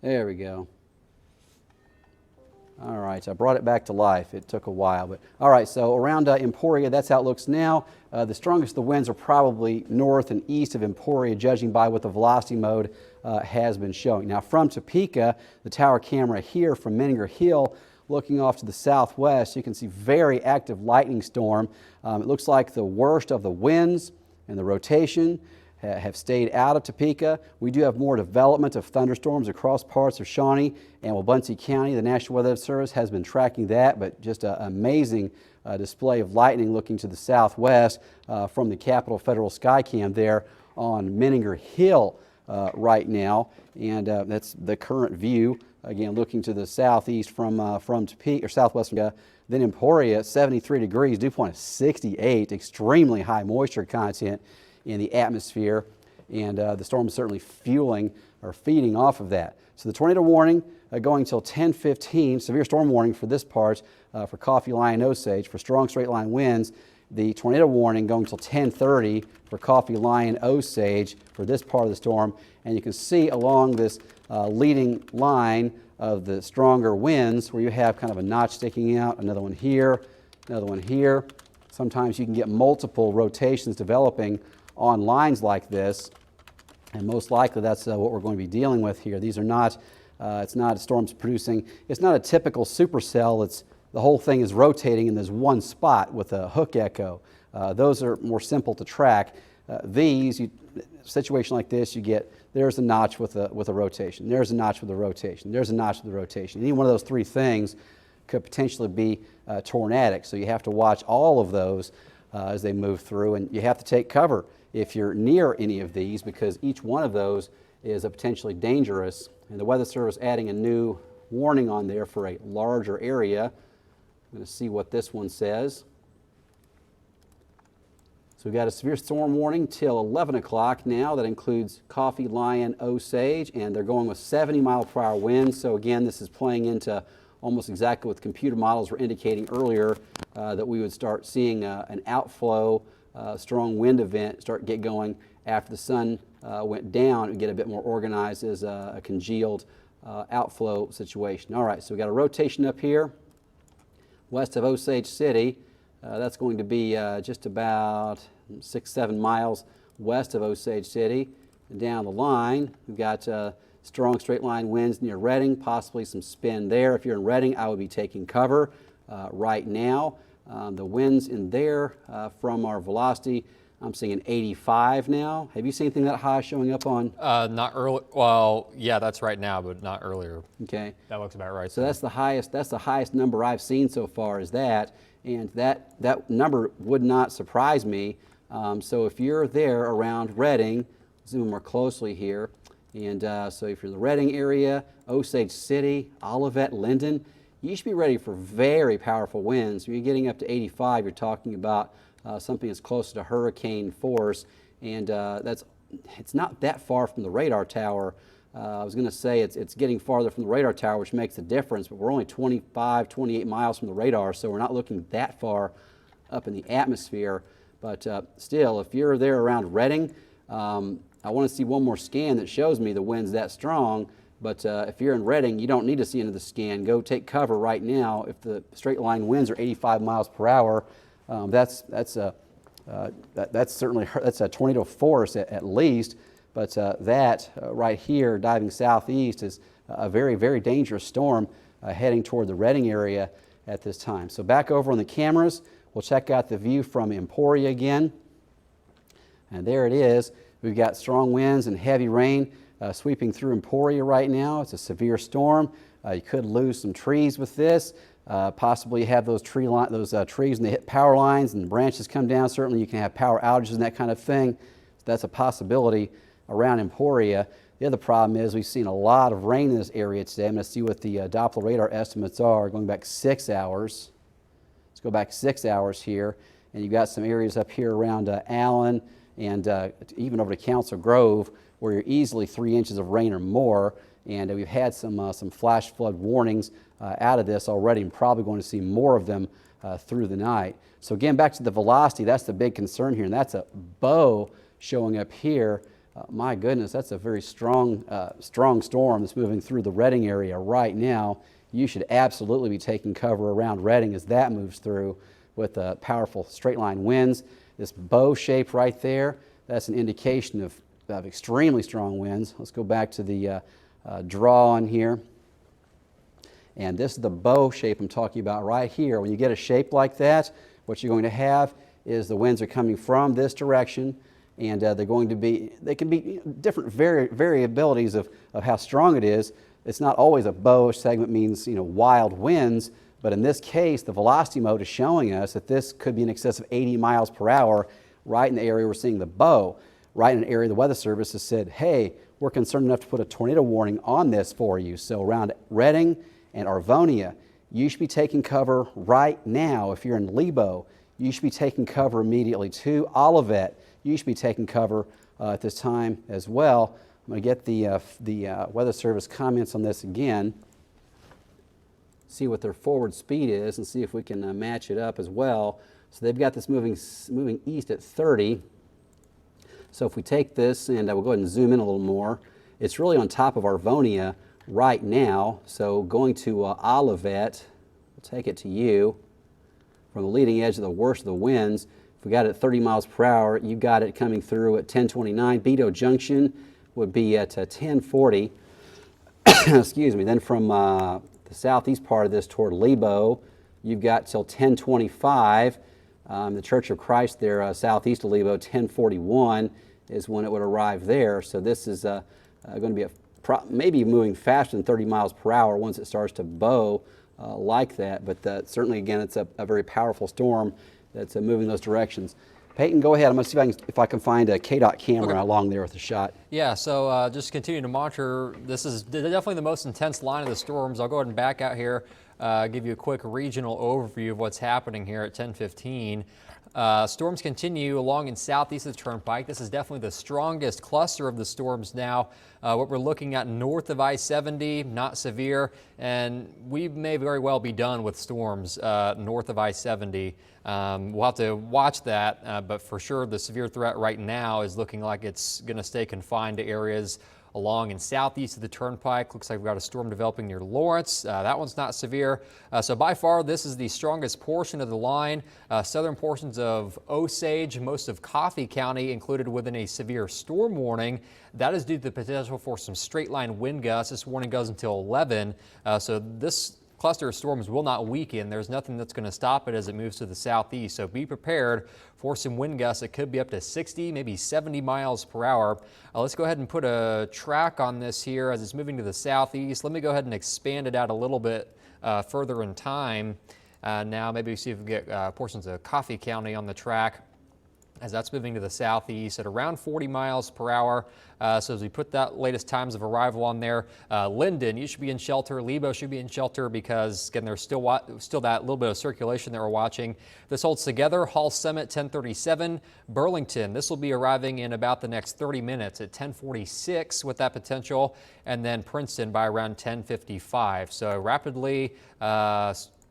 there we go. All right, so I brought it back to life. It took a while, but all right, so around Emporia, that's how it looks now. The strongest of the winds are probably north and east of Emporia, judging by what the velocity mode has been showing. Now from Topeka, the tower camera here from Menninger Hill, looking off to the southwest, you can see very active lightning storm. It looks like the worst of the winds and the rotation have stayed out of Topeka. We do have more development of thunderstorms across parts of Shawnee and Wabunsee County. The National Weather Service has been tracking that, but just an amazing display of lightning looking to the southwest from the Capitol Federal Skycam there on Menninger Hill right now. And that's the current view. Again, looking to the southeast from Topeka, or southwest from then Emporia, 73 degrees, dew point of 68, extremely high moisture content in the atmosphere, and the storm is certainly fueling or feeding off of that. So the tornado warning going until 10:15, severe storm warning for this part for Coffee, Lyon, Osage for strong straight line winds. The tornado warning going until 10:30 for Coffee, Lyon, Osage for this part of the storm. And you can see along this leading line of the stronger winds where you have kind of a notch sticking out, another one here, another one here. Sometimes you can get multiple rotations developing on lines like this, and most likely that's what we're going to be dealing with here. These are not, it's not storms producing, it's not a typical supercell. It's the whole thing is rotating in this one spot with a hook echo. Those are more simple to track. Situation like this, you get, there's a notch with a rotation, there's a notch with a rotation, there's a notch with a rotation. Any one of those three things could potentially be tornadic, so you have to watch all of those as they move through, and you have to take cover if you're near any of these, because each one of those is potentially dangerous. And the Weather Service adding a new warning on there for a larger area. I'm going to see what this one says. So we've got a severe storm warning till 11 o'clock now. That includes Coffee, Lyon, Osage, and they're going with 70-mile-per-hour winds. So again, this is playing into almost exactly what the computer models were indicating earlier, that we would start seeing an outflow, strong wind event get going after the sun went down, it would get a bit more organized as a congealed outflow situation. All right, so we got a rotation up here west of Osage City. That's going to be just about 6-7 miles west of Osage City. And down the line, we've got strong straight line winds near Redding, possibly some spin there. If you're in Redding, I would be taking cover right now. The winds in there from our velocity, I'm seeing 85 now. Have you seen anything that high showing up on? Not early. Well, yeah, that's right now, but not earlier. Okay. That looks about right. So that's the highest. That's the highest number I've seen so far. Is that, and that number would not surprise me. So if you're there around Redding, zoom more closely here, and so if you're in the Redding area, Osage City, Olivet, Linden, you should be ready for very powerful winds. When you're getting up to 85, you're talking about something that's closer to hurricane force, and it's not that far from the radar tower. I was going to say it's getting farther from the radar tower, which makes a difference, but we're only 25, 28 miles from the radar, so we're not looking that far up in the atmosphere. But still, if you're there around Redding, I want to see one more scan that shows me the wind's that strong. But if you're in Redding, you don't need to see into the scan. Go take cover right now. If the straight line winds are 85 miles per hour, that's certainly a tornado force at least. But that right here, diving southeast, is a very, very dangerous storm heading toward the Redding area at this time. So back over on the cameras, we'll check out the view from Emporia again. And there it is. We've got strong winds and heavy rain sweeping through Emporia right now. It's a severe storm. You could lose some trees with this. Possibly have those trees and they hit power lines and the branches come down. Certainly you can have power outages and that kind of thing. So that's a possibility around Emporia. The other problem is we've seen a lot of rain in this area today. I'm going to see what the Doppler radar estimates are going back 6 hours. Let's go back 6 hours here. And you've got some areas up here around Allen and even over to Council Grove where you're easily 3 inches of rain or more. And we've had some flash flood warnings out of this already, and probably going to see more of them through the night. So again, back to the velocity, that's the big concern here, and that's a bow showing up here. My goodness, that's a very strong storm that's moving through the Redding area right now. You should absolutely be taking cover around Redding as that moves through with powerful straight line winds. This bow shape right there, that's an indication of extremely strong winds. Let's go back to the draw on here. And this is the bow shape I'm talking about right here. When you get a shape like that, what you're going to have is the winds are coming from this direction, and they can be different variabilities of how strong it is. It's not always a bow segment means wild winds, but in this case, the velocity mode is showing us that this could be in excess of 80 miles per hour right in the area we're seeing the bow, right in an area the Weather Service has said, hey, we're concerned enough to put a tornado warning on this for you. So around Redding and Arvonia, you should be taking cover right now. If you're in Lebo, you should be taking cover immediately. To Olivet, you should be taking cover at this time as well. I'm going to get the Weather Service comments on this again, see what their forward speed is, and see if we can match it up as well. So they've got this moving east at 30. So if we take this, and we'll go ahead and zoom in a little more, it's really on top of Arvonia right now. So going to Olivet, we'll take it to you. From the leading edge of the worst of the winds, if we got it at 30 miles per hour, you got it coming through at 1029. Beto Junction would be at 1040. Excuse me. Then from the southeast part of this toward Lebo, you've got till 1025. The Church of Christ there, southeast of Lebo, 1041 is when it would arrive there. So this is going to be maybe moving faster than 30 miles per hour once it starts to bow like that. But certainly, again, it's a very powerful storm that's moving those directions. Peyton, go ahead. I'm going to see if I can find a KDOT camera along there with a shot. Yeah, so just continue to monitor. This is definitely the most intense line of the storms. I'll go ahead and back out here, give you a quick regional overview of what's happening here at 10:15. Storms continue along in southeast of the Turnpike. This is definitely the strongest cluster of the storms now. What we're looking at north of I-70, not severe, and we may very well be done with storms north of I-70. We'll have to watch that, but for sure the severe threat right now is looking like it's going to stay confined to areas along in southeast of the Turnpike. Looks like we've got a storm developing near Lawrence. That one's not severe. So by far, this is the strongest portion of the line. Southern portions of Osage, most of Coffee County included within a severe storm warning. That is due to the potential for some straight line wind gusts. This warning goes until 11. So this cluster of storms will not weaken. There's nothing that's going to stop it as it moves to the southeast. So be prepared for some wind gusts. It could be up to 60, maybe 70 miles per hour. Let's go ahead and put a track on this here as it's moving to the southeast. Let me go ahead and expand it out a little bit further in time. Now maybe see if we get portions of Coffee County on the track as that's moving to the southeast at around 40 miles per hour. So as we put that latest times of arrival on there, Linden, you should be in shelter. Lebo should be in shelter because, again, there's still that little bit of circulation that we're watching. This holds together. Hall Summit, 1037. Burlington, this will be arriving in about the next 30 minutes at 1046 with that potential. And then Princeton by around 1055. So rapidly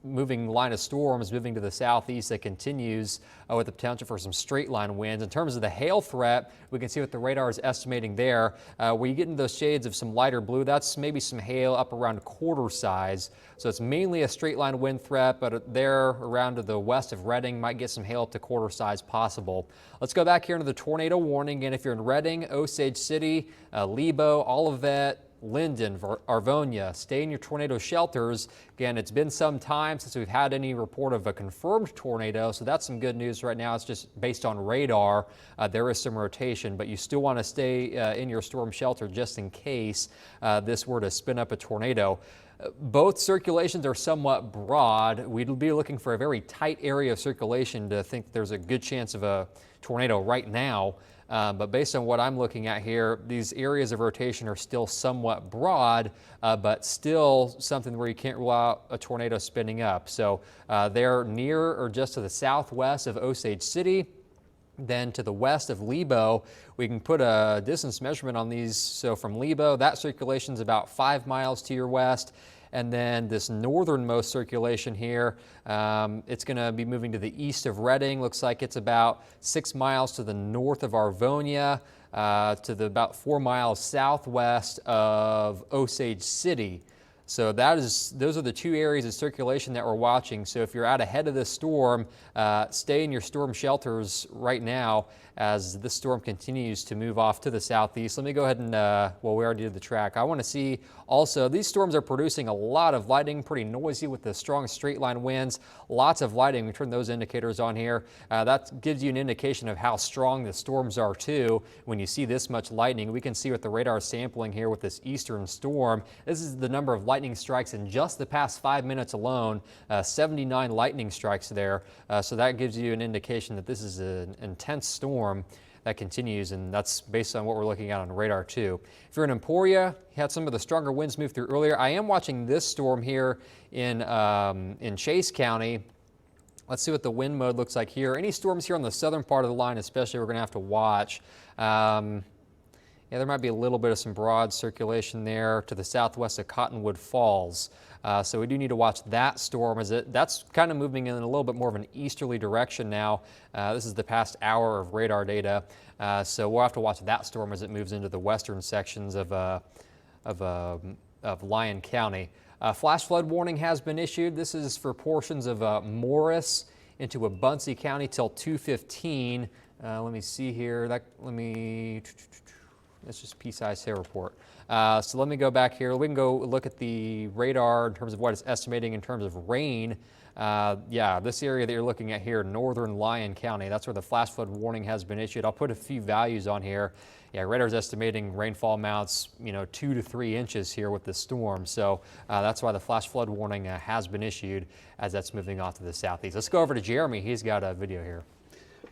moving line of storms moving to the southeast that continues with the potential for some straight line winds. In terms of the hail threat, we can see what the radar is estimating there. Where you get into those shades of some lighter blue, that's maybe some hail up around quarter size. So it's mainly a straight line wind threat, but there around to the west of Reading might get some hail up to quarter size possible. Let's go back here into the tornado warning. And if you're in Reading, Osage City, Lebo, Olivet, Linden, Arvonia, stay in your tornado shelters. Again, it's been some time since we've had any report of a confirmed tornado, so that's some good news right now. It's just based on radar. There is some rotation, but you still want to stay in your storm shelter just in case this were to spin up a tornado. Both circulations are somewhat broad. We'd be looking for a very tight area of circulation to think there's a good chance of a tornado right now. But based on what I'm looking at here, these areas of rotation are still somewhat broad, but still something where you can't rule out a tornado spinning up. So they're near or just to the southwest of Osage City. Then to the west of Lebo, we can put a distance measurement on these. So from Lebo, that circulation is about 5 miles to your west. And then this northernmost circulation here, it's going to be moving to the east of Reading. Looks like it's about 6 miles to the north of Arvonia, to the about 4 miles southwest of Osage City. So those are the two areas of circulation that we're watching. So if you're out ahead of this storm, stay in your storm shelters right now as this storm continues to move off to the southeast. Let me go ahead and, well, we already did the track. I want to see also, these storms are producing a lot of lightning, pretty noisy with the strong straight line winds, lots of lightning. We turn those indicators on here. That gives you an indication of how strong the storms are too. When you see this much lightning, we can see what the radar is sampling here with this eastern storm. This is the number of lightning strikes in just the past 5 minutes alone, 79 lightning strikes there. So that gives you an indication that this is an intense storm that continues, and that's based on what we're looking at on radar too. If you're in Emporia, you had some of the stronger winds move through earlier. I am watching this storm here in Chase County. Let's see what the wind mode looks like here. Any storms here on the southern part of the line especially we're going to have to watch. Yeah, there might be a little bit of some broad circulation there to the southwest of Cottonwood Falls. So we do need to watch that storm as that's kind of moving in a little bit more of an easterly direction now. This is the past hour of radar data. So we'll have to watch that storm as it moves into the western sections of Lyon County. Flash flood warning has been issued. This is for portions of Morris into Wabaunsee County till 2:15. Let me see here. That's just PSI hail report. So let me go back here. We can go look at the radar in terms of what it's estimating in terms of rain. Yeah, this area that you're looking at here, northern Lyon County, that's where the flash flood warning has been issued. I'll put a few values on here. Yeah, radar's estimating rainfall amounts, 2 to 3 inches here with this storm. So that's why the flash flood warning has been issued as that's moving off to the southeast. Let's go over to Jeremy. He's got a video here.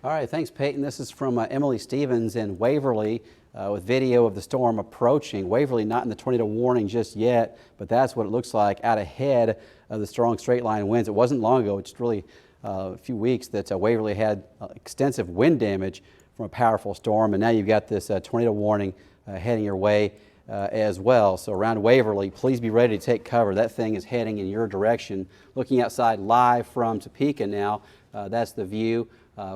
All right, thanks, Peyton. This is from Emily Stevens in Waverly with video of the storm approaching. Waverly not in the tornado warning just yet, but that's what it looks like out ahead of the strong straight line winds. It wasn't long ago, it just really a few weeks that Waverly had extensive wind damage from a powerful storm, and now you've got this tornado warning heading your way as well. So around Waverly, please be ready to take cover. That thing is heading in your direction. Looking outside live from Topeka now, that's the view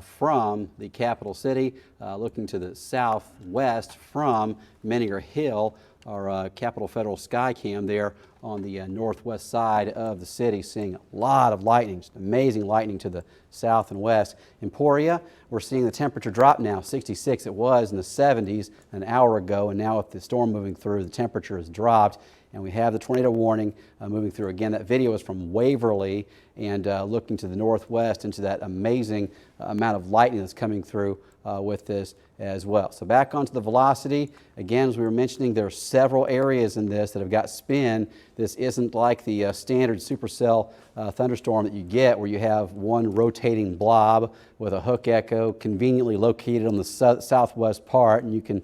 from the capital city. Looking to the southwest from Menninger Hill, our Capitol Federal Sky Cam there on the northwest side of the city, seeing a lot of lightning, just amazing lightning to the south and west. Emporia, we're seeing the temperature drop now, 66. It was in the 70s an hour ago, and now with the storm moving through, the temperature has dropped, and we have the tornado warning moving through. Again, that video is from Waverly, and looking to the northwest into that amazing amount of lightning that's coming through with this as well. So back onto the velocity. Again, as we were mentioning, there are several areas in this that have got spin. This isn't like the standard supercell thunderstorm that you get where you have one rotating blob with a hook echo conveniently located on the southwest part, and you can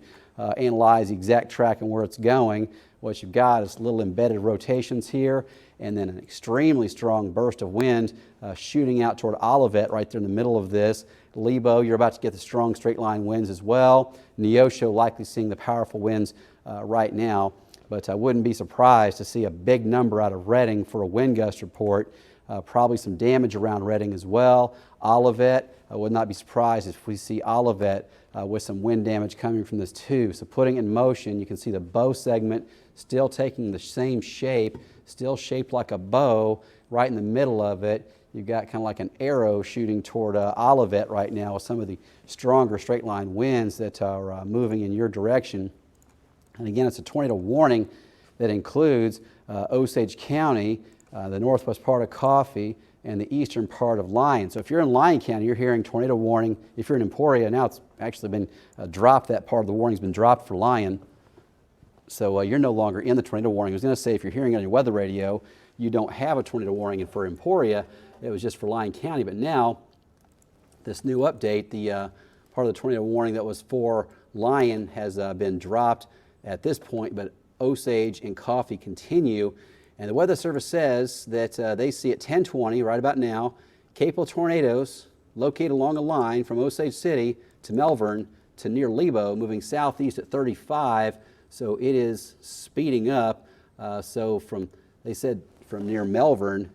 analyze the exact track and where it's going. What you've got is little embedded rotations here, and then an extremely strong burst of wind shooting out toward Olivet right there in the middle of this. Lebo, you're about to get the strong straight line winds as well. Neosho likely seeing the powerful winds right now, but I wouldn't be surprised to see a big number out of Redding for a wind gust report. Probably some damage around Redding as well. Olivet, I would not be surprised if we see Olivet with some wind damage coming from this too. So putting in motion, you can see the bow segment still taking the same shape, still shaped like a bow right in the middle of it. You've got kind of like an arrow shooting toward Olivet right now with some of the stronger straight line winds that are moving in your direction. And again, it's a tornado warning that includes Osage County, the northwest part of Coffee, and the eastern part of Lyon. So if you're in Lyon County, you're hearing tornado warning. If you're in Emporia, now it's actually been dropped. That part of the warning's been dropped for Lyon. So you're no longer in the tornado warning. I was going to say, if you're hearing it on your weather radio, you don't have a tornado warning. And for Emporia, it was just for Lyon County. But now, this new update, the part of the tornado warning that was for Lyon has been dropped at this point, but Osage and Coffee continue. And the Weather Service says that they see at 10:20, right about now, capable tornadoes located along a line from Osage City to Melbourne to near Lebo, moving southeast at 35. So it is speeding up. So they said from near Melbourne,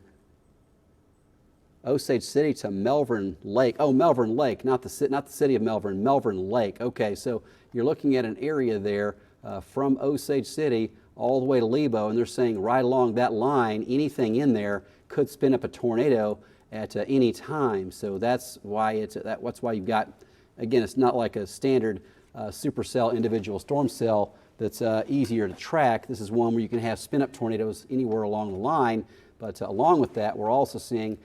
Osage City to Melbourne Lake. Oh, Melbourne Lake, not the city of Melbourne, Melbourne Lake. Okay, so you're looking at an area there from Osage City all the way to Lebo, and they're saying right along that line, anything in there could spin up a tornado at any time. So that's why that's why you've got, again, it's not like a standard supercell individual storm cell that's easier to track. This is one where you can have spin up tornadoes anywhere along the line, but along with that, we're also seeing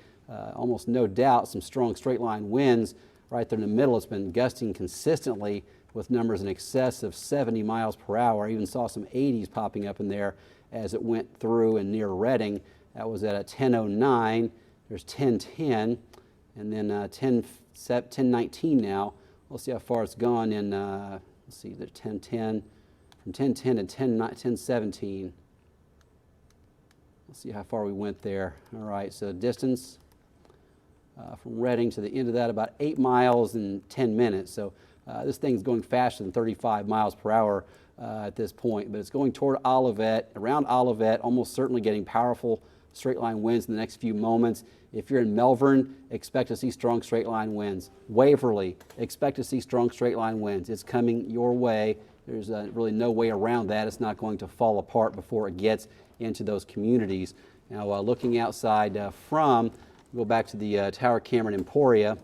almost no doubt some strong straight line winds right there in the middle. It's been gusting consistently with numbers in excess of 70 miles per hour. I even saw some 80s popping up in there as it went through and near Redding. That was at a 10:09. There's 10:10, and then 10:19 now. We'll see how far it's gone in, let's see, there's 10:10, from 10:10 to 10:17. Let's see how far we went there. All right, so distance from Redding to the end of that, about 8 miles in 10 minutes. So this thing's going faster than 35 miles per hour at this point, but it's going toward Olivet, around Olivet, almost certainly getting powerful straight line winds in the next few moments. If you're in Melbourne, expect to see strong straight line winds. Waverly, expect to see strong straight line winds. It's coming your way. There's really no way around that. It's not going to fall apart before it gets into those communities. Now, looking outside go back to the tower camera in Emporia,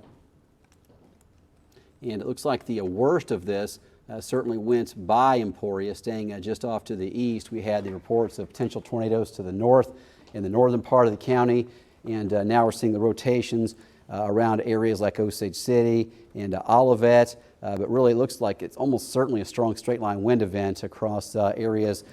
and it looks like the worst of this certainly went by Emporia, staying just off to the east. We had the reports of potential tornadoes to the north in the northern part of the county, and now we're seeing the rotations around areas like Osage City and Olivet, but really it looks like it's almost certainly a strong straight line wind event across areas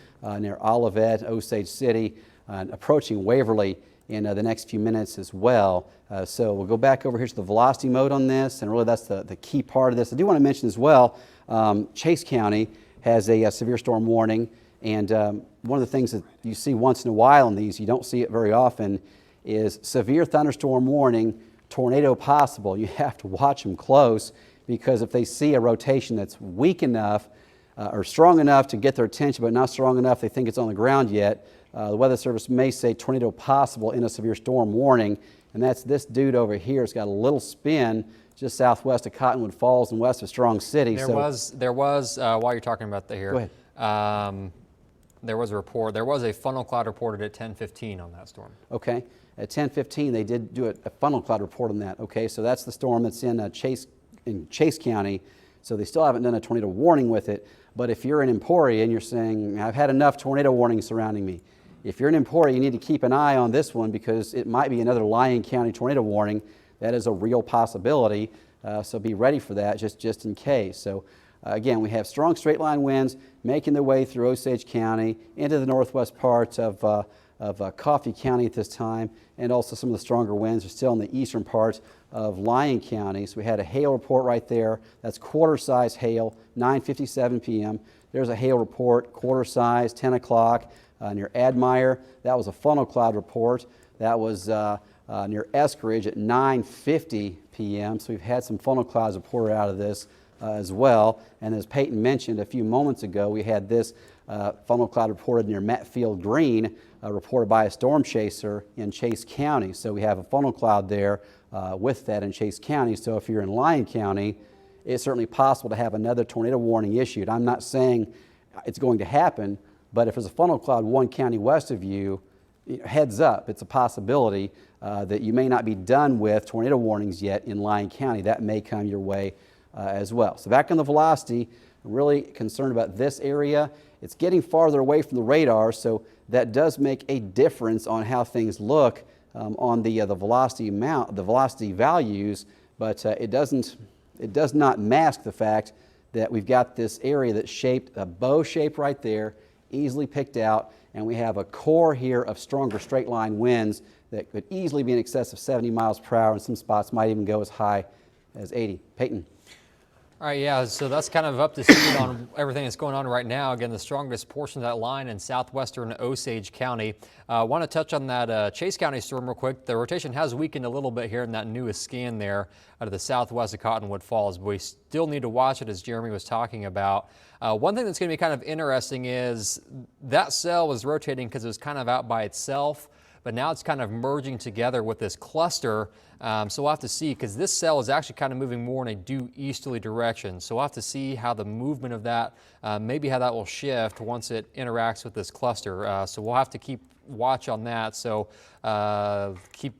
near Olivet, Osage City, approaching Waverly in the next few minutes as well. So we'll go back over here to the velocity mode on this, and really that's the key part of this. I do want to mention as well, Chase County has a severe storm warning, and one of the things that you see once in a while in these, you don't see it very often, is severe thunderstorm warning, tornado possible, you have to watch them close, because if they see a rotation that's weak enough or strong enough to get their attention but not strong enough they think it's on the ground yet, the Weather Service may say tornado possible in a severe storm warning. And that's this dude over here. It's got a little spin just southwest of Cottonwood Falls and west of Strong City. There was while you're talking about that here, go ahead. there was a report. There was a funnel cloud reported at 10:15 on that storm. Okay, at 10:15 they did do a funnel cloud report on that. Okay, so that's the storm that's in Chase County. So they still haven't done a tornado warning with it. But if you're in Emporia and you're saying, I've had enough tornado warnings surrounding me, if you're in Emporia, you need to keep an eye on this one, because it might be another Lyon County tornado warning. That is a real possibility, so be ready for that just in case. So again, we have strong straight line winds making their way through Osage County into the northwest parts of Coffee County at this time, and also some of the stronger winds are still in the eastern parts of Lyon County. So we had a hail report right there. That's quarter size hail, 9:57 p.m. There's a hail report, quarter size, 10 o'clock. Near Admire. That was a funnel cloud report. That was near Eskridge at 9:50 p.m. So we've had some funnel clouds reported out of this as well. And as Peyton mentioned a few moments ago, we had this funnel cloud reported near Metfield Green, reported by a storm chaser in Chase County. So we have a funnel cloud there with that in Chase County. So if you're in Lyon County, it's certainly possible to have another tornado warning issued. I'm not saying it's going to happen, but if there's a funnel cloud one county west of you, heads up, it's a possibility that you may not be done with tornado warnings yet in Lyon County. That may come your way as well. So back on the velocity, I'm really concerned about this area. It's getting farther away from the radar, so that does make a difference on how things look on the velocity values, but it does not mask the fact that we've got this area that's shaped a bow shape right there, easily picked out, and we have a core here of stronger straight line winds that could easily be in excess of 70 miles per hour, and some spots might even go as high as 80. Peyton. All right, yeah, so that's kind of up to speed on everything that's going on right now. Again, the strongest portion of that line in southwestern Osage County. I want to touch on that Chase County storm real quick. The rotation has weakened a little bit here in that newest scan there out of the southwest of Cottonwood Falls, but we still need to watch it, as Jeremy was talking about. One thing that's going to be kind of interesting is that cell was rotating because it was kind of out by itself, but now it's kind of merging together with this cluster. So we'll have to see, because this cell is actually kind of moving more in a due easterly direction. So we'll have to see how the movement of that, maybe how that will shift once it interacts with this cluster. So we'll have to keep watch on that. So keep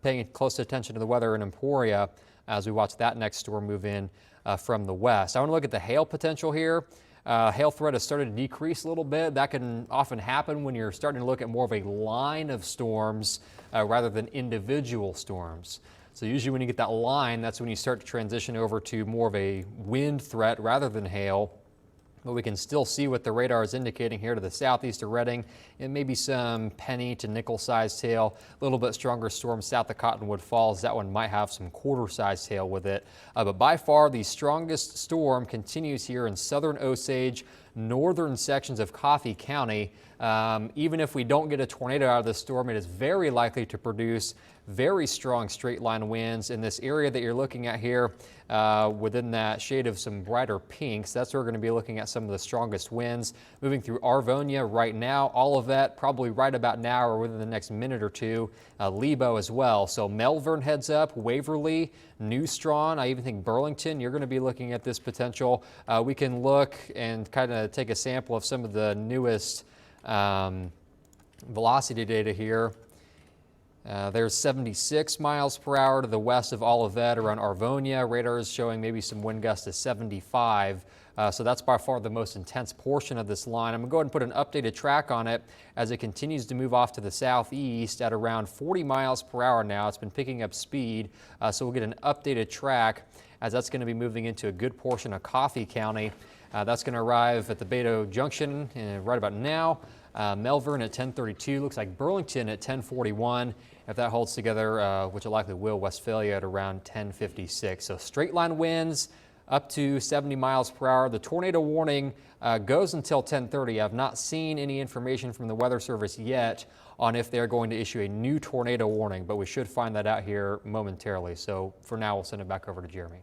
paying close attention to the weather in Emporia as we watch that next storm move in from the west. I want to look at the hail potential here. Hail threat has started to decrease a little bit. That can often happen when you're starting to look at more of a line of storms rather than individual storms. So usually when you get that line, that's when you start to transition over to more of a wind threat rather than hail. But we can still see what the radar is indicating here to the southeast of Redding, and maybe some penny to nickel-sized hail. A little bit stronger storm south of Cottonwood Falls. That one might have some quarter-sized hail with it. But by far, the strongest storm continues here in southern Osage, northern sections of Coffee County. Even if we don't get a tornado out of this storm, it is very likely to produce very strong straight line winds in this area that you're looking at here within that shade of some brighter pinks. That's where we're going to be looking at some of the strongest winds moving through Arvonia right now. All of that probably right about now or within the next minute or two. Lebo as well. So Melbourne heads up, Waverly, New Strawn, I even think Burlington, you're going to be looking at this potential. We can look and kind of take a sample of some of the newest velocity data here. There's 76 miles per hour to the west of Olivet around Arvonia. Radar is showing maybe some wind gusts to 75. So that's by far the most intense portion of this line. I'm going to go ahead and put an updated track on it as it continues to move off to the southeast at around 40 miles per hour now. It's been picking up speed, so we'll get an updated track as that's going to be moving into a good portion of Coffee County. That's going to arrive at the Beto Junction right about now. Melbourne at 10:32, looks like Burlington at 10:41. If that holds together, which it likely will, Westphalia at around 10:56. So straight line winds up to 70 miles per hour. The tornado warning goes until 10:30. I've not seen any information from the Weather Service yet on if they're going to issue a new tornado warning, but we should find that out here momentarily. So for now, we'll send it back over to Jeremy.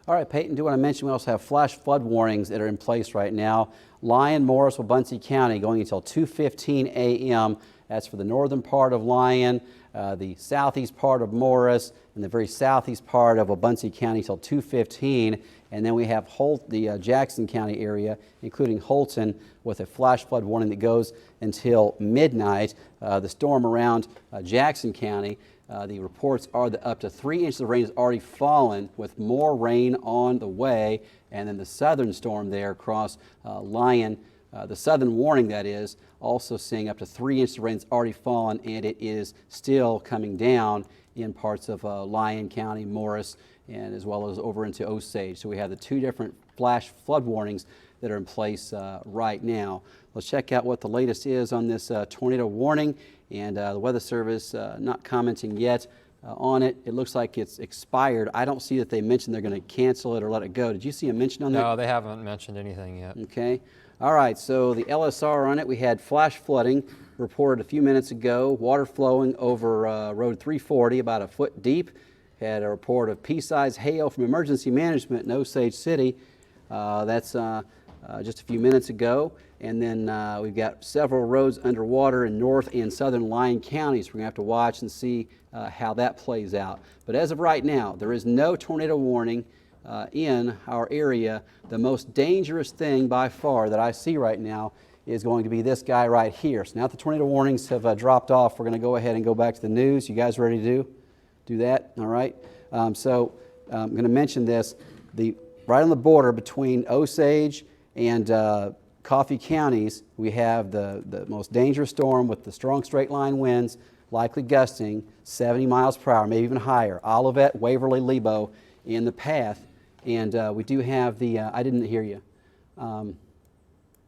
All right, Peyton, do want to mention we also have flash flood warnings that are in place right now. Lyon, Morris, Wabunsee County going until 2:15 a.m. That's for the northern part of Lyon, the southeast part of Morris, and the very southeast part of Wabunsee County till 2:15. And then we have the Jackson County area, including Holton, with a flash flood warning that goes until midnight. The storm around Jackson County, the reports are that up to 3 inches of rain has already fallen, with more rain on the way. And then the southern storm there across Lyon, the southern warning that is, also seeing up to 3 inches of rain has already fallen, and it is still coming down in parts of Lyon County, Morris, and as well as over into Osage. So we have the two different flash flood warnings that are in place right now. Let's check out what the latest is on this tornado warning, and the Weather Service not commenting yet on it. It looks like it's expired. I don't see that they mentioned they're going to cancel it or let it go. Did you see a mention on that? No, they haven't mentioned anything yet. Okay. All right, so the LSR on it, we had flash flooding reported a few minutes ago, water flowing over Road 340 about a foot deep. Had a report of pea-sized hail from emergency management in Osage City. That's just a few minutes ago. And then we've got several roads underwater in north and southern Lyon counties. We're going to have to watch and see how that plays out. But as of right now, there is no tornado warning in our area. The most dangerous thing by far that I see right now is going to be this guy right here. So now that the tornado warnings have dropped off, we're going to go ahead and go back to the news. You guys ready to do that? All right. So I'm going to mention this. Right on the border between Osage and Coffee counties, we have the most dangerous storm with the strong straight line winds, likely gusting 70 miles per hour, maybe even higher. Olivet, Waverly, Lebo in the path. And we do have the, I didn't hear you.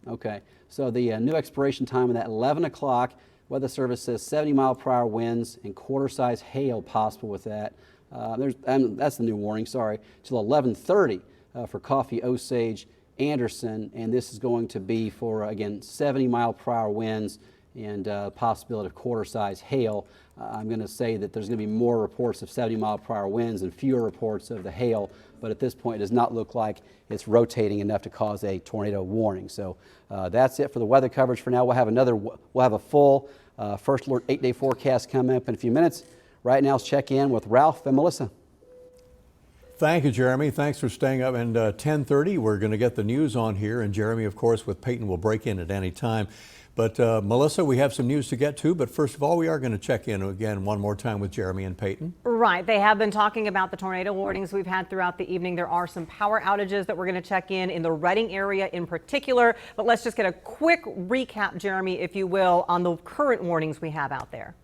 Okay, so the new expiration time of that 11 o'clock, Weather Service says 70 mile per hour winds and quarter-size hail possible with that. That's the new warning, sorry, till 11:30 for Coffee, Osage, Anderson, and this is going to be for, again, 70 mile per hour winds and possibility of quarter-size hail. I'm going to say that there's going to be more reports of 70 mile per hour winds and fewer reports of the hail, but at this point it does not look like it's rotating enough to cause a tornado warning. So that's it for the weather coverage for now. We'll have a full first alert 8-day forecast coming up in a few minutes. Right now, let's check in with Ralph and Melissa. Thank you, Jeremy. Thanks for staying up. And 10:30, we're going to get the news on here. And Jeremy, of course, with Peyton, will break in at any time. But Melissa, we have some news to get to. But first of all, we are going to check in again one more time with Jeremy and Peyton. Right. They have been talking about the tornado warnings we've had throughout the evening. There are some power outages that we're going to check in the Reading area in particular. But let's just get a quick recap, Jeremy, if you will, on the current warnings we have out there.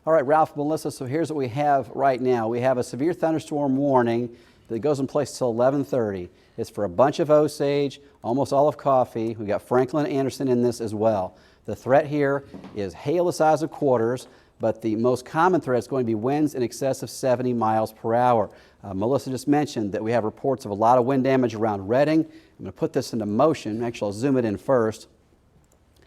All right, Ralph, Melissa, so here's what we have right now. We have a severe thunderstorm warning that goes in place till 11:30. It's for a bunch of Osage, almost all of Coffee. We've got Franklin and Anderson in this as well. The threat here is hail the size of quarters, but the most common threat is going to be winds in excess of 70 miles per hour. Melissa just mentioned that we have reports of a lot of wind damage around Reading. I'm going to put this into motion. Actually, I'll zoom it in first,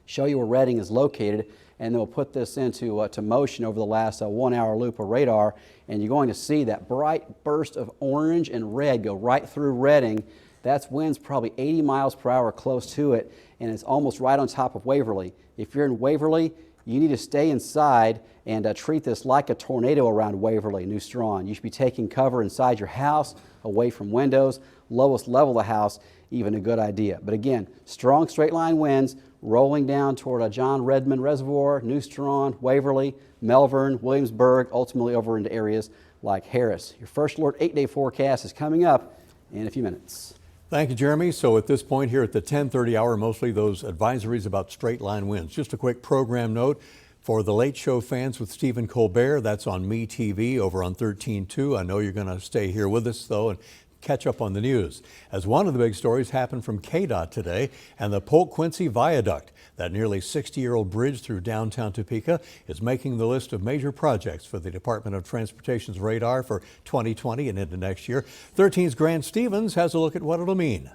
show you where Reading is located, and then we'll put this into to motion over the last 1 hour loop of radar, and you're going to see that bright burst of orange and red go right through Reading. That's winds probably 80 miles per hour close to it, and it's almost right on top of Waverly. If you're in Waverly, you need to stay inside and treat this like a tornado around Waverly, New Strawn. You should be taking cover inside your house, away from windows, lowest level of the house, even a good idea. But again, strong straight line winds rolling down toward John Redmond Reservoir, New Strawn, Waverly, Melbourne, Williamsburg, ultimately over into areas like Harris. Your first alert 8-day forecast is coming up in a few minutes. Thank you, Jeremy. So at this point here at the 10:30 hour, mostly those advisories about straight line winds. Just a quick program note for the Late Show fans with Stephen Colbert. That's on MeTV over on 13.2. I know you're going to stay here with us, though, and catch up on the news, as one of the big stories happened from KDOT today and the Polk Quincy Viaduct. That nearly 60-year-old bridge through downtown Topeka is making the list of major projects for the Department of Transportation's radar for 2020 and into next year. 13's Grant Stevens has a look at what it'll mean.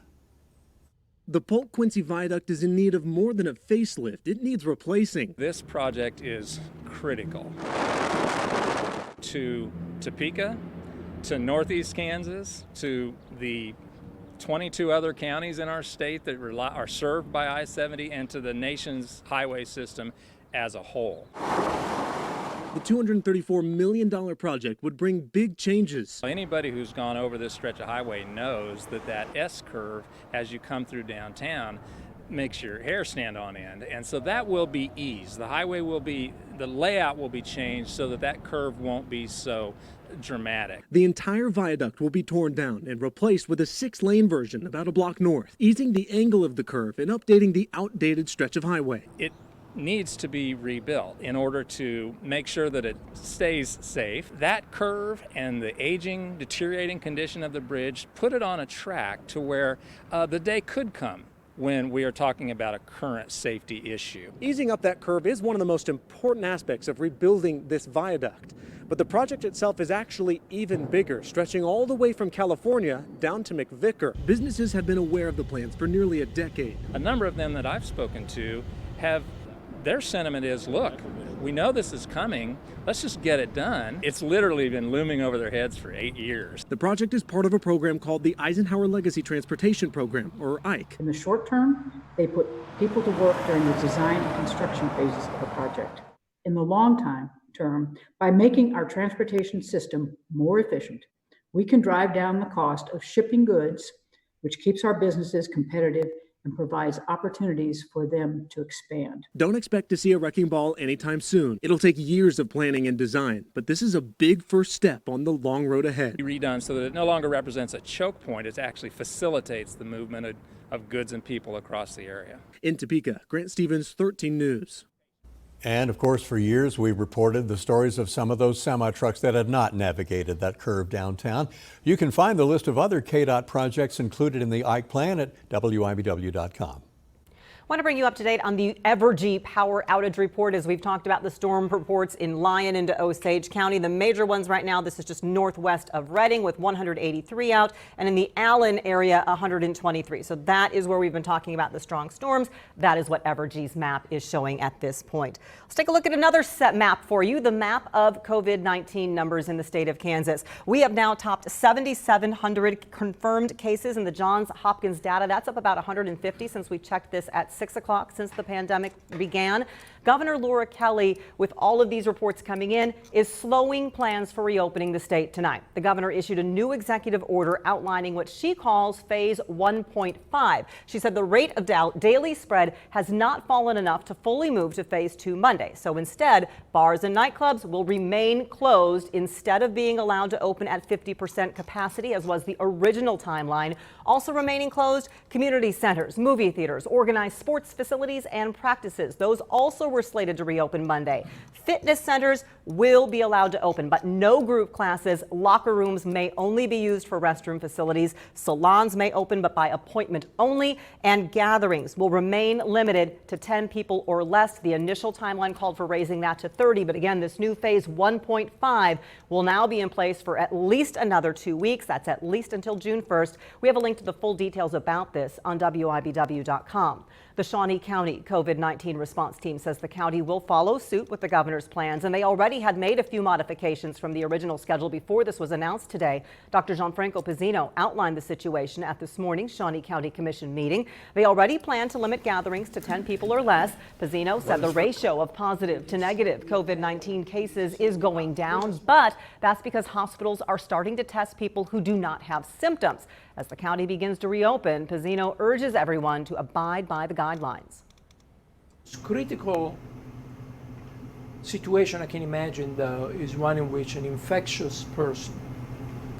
The Polk Quincy Viaduct is in need of more than a facelift. It needs replacing. This project is critical to Topeka, to Northeast Kansas, to the 22 other counties in our state that are served by I-70, and to the nation's highway system as a whole. The $234 million project would bring big changes. Anybody who's gone over this stretch of highway knows that that S-curve as you come through downtown makes your hair stand on end, and so that will be eased. The layout will be changed so that that curve won't be so dramatic. The entire viaduct will be torn down and replaced with a 6-lane version about a block north, easing the angle of the curve and updating the outdated stretch of highway. It needs to be rebuilt in order to make sure that it stays safe. That curve and the aging, deteriorating condition of the bridge put it on a track to where the day could come when we are talking about a current safety issue. Easing up that curve is one of the most important aspects of rebuilding this viaduct. But the project itself is actually even bigger, stretching all the way from California down to McVicker. Businesses have been aware of the plans for nearly a decade. A number of them that I've spoken to their sentiment is, look, we know this is coming, let's just get it done. It's literally been looming over their heads for 8 years. The project is part of a program called the Eisenhower Legacy Transportation Program, or IKE. In the short term, they put people to work during the design and construction phases of the project. In the long term, by making our transportation system more efficient, we can drive down the cost of shipping goods, which keeps our businesses competitive and provides opportunities for them to expand. Don't expect to see a wrecking ball anytime soon. It'll take years of planning and design, but this is a big first step on the long road ahead. Redone so that it no longer represents a choke point, it actually facilitates the movement of goods and people across the area. In Topeka, Grant Stevens, 13 News. And of course, for years, we've reported the stories of some of those semi-trucks that had not navigated that curve downtown. You can find the list of other KDOT projects included in the IKE plan at WIBW.com. I want to bring you up to date on the Evergy power outage report as we've talked about the storm reports in Lyon into Osage County. The major ones right now, this is just northwest of Reading with 183 out, and in the Allen area 123. So that is where we've been talking about the strong storms. That is what Evergy's map is showing at this point. Let's take a look at another set map for you, the map of COVID-19 numbers in the state of Kansas. We have now topped 7,700 confirmed cases in the Johns Hopkins data. That's up about 150 since we checked this at 6 o'clock since the pandemic began. Governor Laura Kelly, with all of these reports coming in, is slowing plans for reopening the state tonight. The governor issued a new executive order outlining what she calls phase 1.5. She said the rate of daily spread has not fallen enough to fully move to phase 2 Monday. So instead, bars and nightclubs will remain closed instead of being allowed to open at 50% capacity, as was the original timeline. Also remaining closed, community centers, movie theaters, organized sports facilities, and practices. Those also were slated to reopen Monday. Fitness centers will be allowed to open, but no group classes. Locker rooms may only be used for restroom facilities. Salons may open, but by appointment only. And gatherings will remain limited to 10 people or less. The initial timeline called for raising that to 30. But again, this new phase 1.5 will now be in place for at least another 2 weeks. That's at least until June 1st. We have a link to the full details about this on WIBW.com. The Shawnee County COVID-19 response team says the county will follow suit with the governor's plans, and they already had made a few modifications from the original schedule before this was announced today. Dr. Gianfranco Pizzino outlined the situation at this morning's Shawnee County Commission meeting. They already plan to limit gatherings to 10 people or less. Pizzino said the ratio of positive to negative COVID-19 cases is going down, but that's because hospitals are starting to test people who do not have symptoms. As the county begins to reopen, Pizzino urges everyone to abide by the guidelines. It's critical situation I can imagine, though, is one in which an infectious person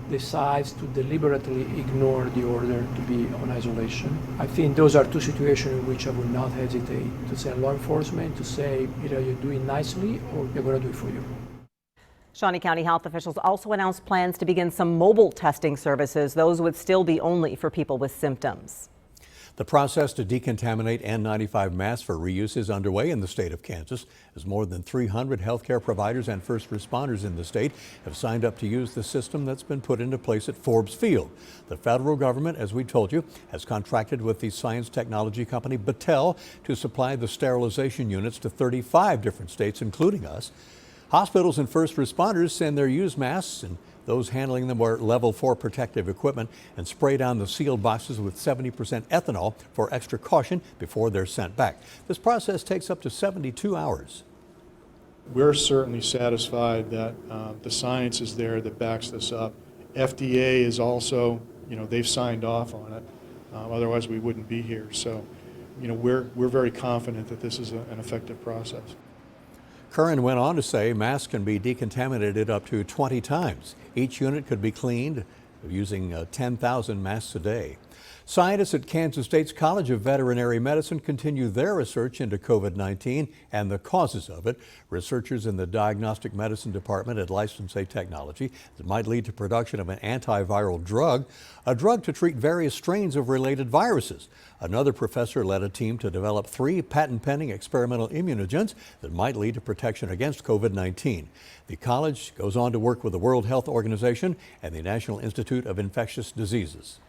decides to deliberately ignore the order to be on isolation. I think those are two situations in which I would not hesitate to send law enforcement to say either you're doing nicely or they're going to do it for you. Shawnee County health officials also announced plans to begin some mobile testing services. Those would still be only for people with symptoms. The process to decontaminate N95 masks for reuse is underway in the state of Kansas, as more than 300 healthcare providers and first responders in the state have signed up to use the system that's been put into place at Forbes Field. The federal government, as we told you, has contracted with the science technology company Battelle to supply the sterilization units to 35 different states, including us. Hospitals and first responders send their used masks, and those handling them wear level 4 protective equipment and spray down the sealed boxes with 70% ethanol for extra caution before they're sent back. This process takes up to 72 hours. We're certainly satisfied that the science is there that backs this up. FDA is also, they've signed off on it. Otherwise we wouldn't be here. So, we're very confident that this is an effective process. Curran went on to say masks can be decontaminated up to 20 times. Each unit could be cleaned using 10,000 masks a day. Scientists at Kansas State's College of Veterinary Medicine continue their research into COVID-19 and the causes of it. Researchers in the Diagnostic Medicine Department at License A Technology that might lead to production of an antiviral drug, a drug to treat various strains of related viruses. Another professor led a team to develop 3 patent-pending experimental immunogens that might lead to protection against COVID-19. The college goes on to work with the World Health Organization and the National Institute of Infectious Diseases.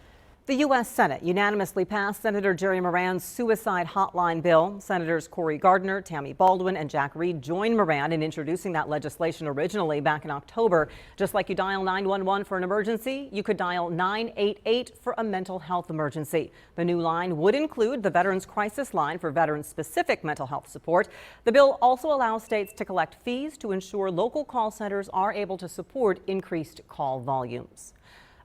The U.S. Senate unanimously passed Senator Jerry Moran's suicide hotline bill. Senators Cory Gardner, Tammy Baldwin, and Jack Reed joined Moran in introducing that legislation originally back in October. Just like you dial 911 for an emergency, you could dial 988 for a mental health emergency. The new line would include the Veterans Crisis Line for veteran-specific mental health support. The bill also allows states to collect fees to ensure local call centers are able to support increased call volumes.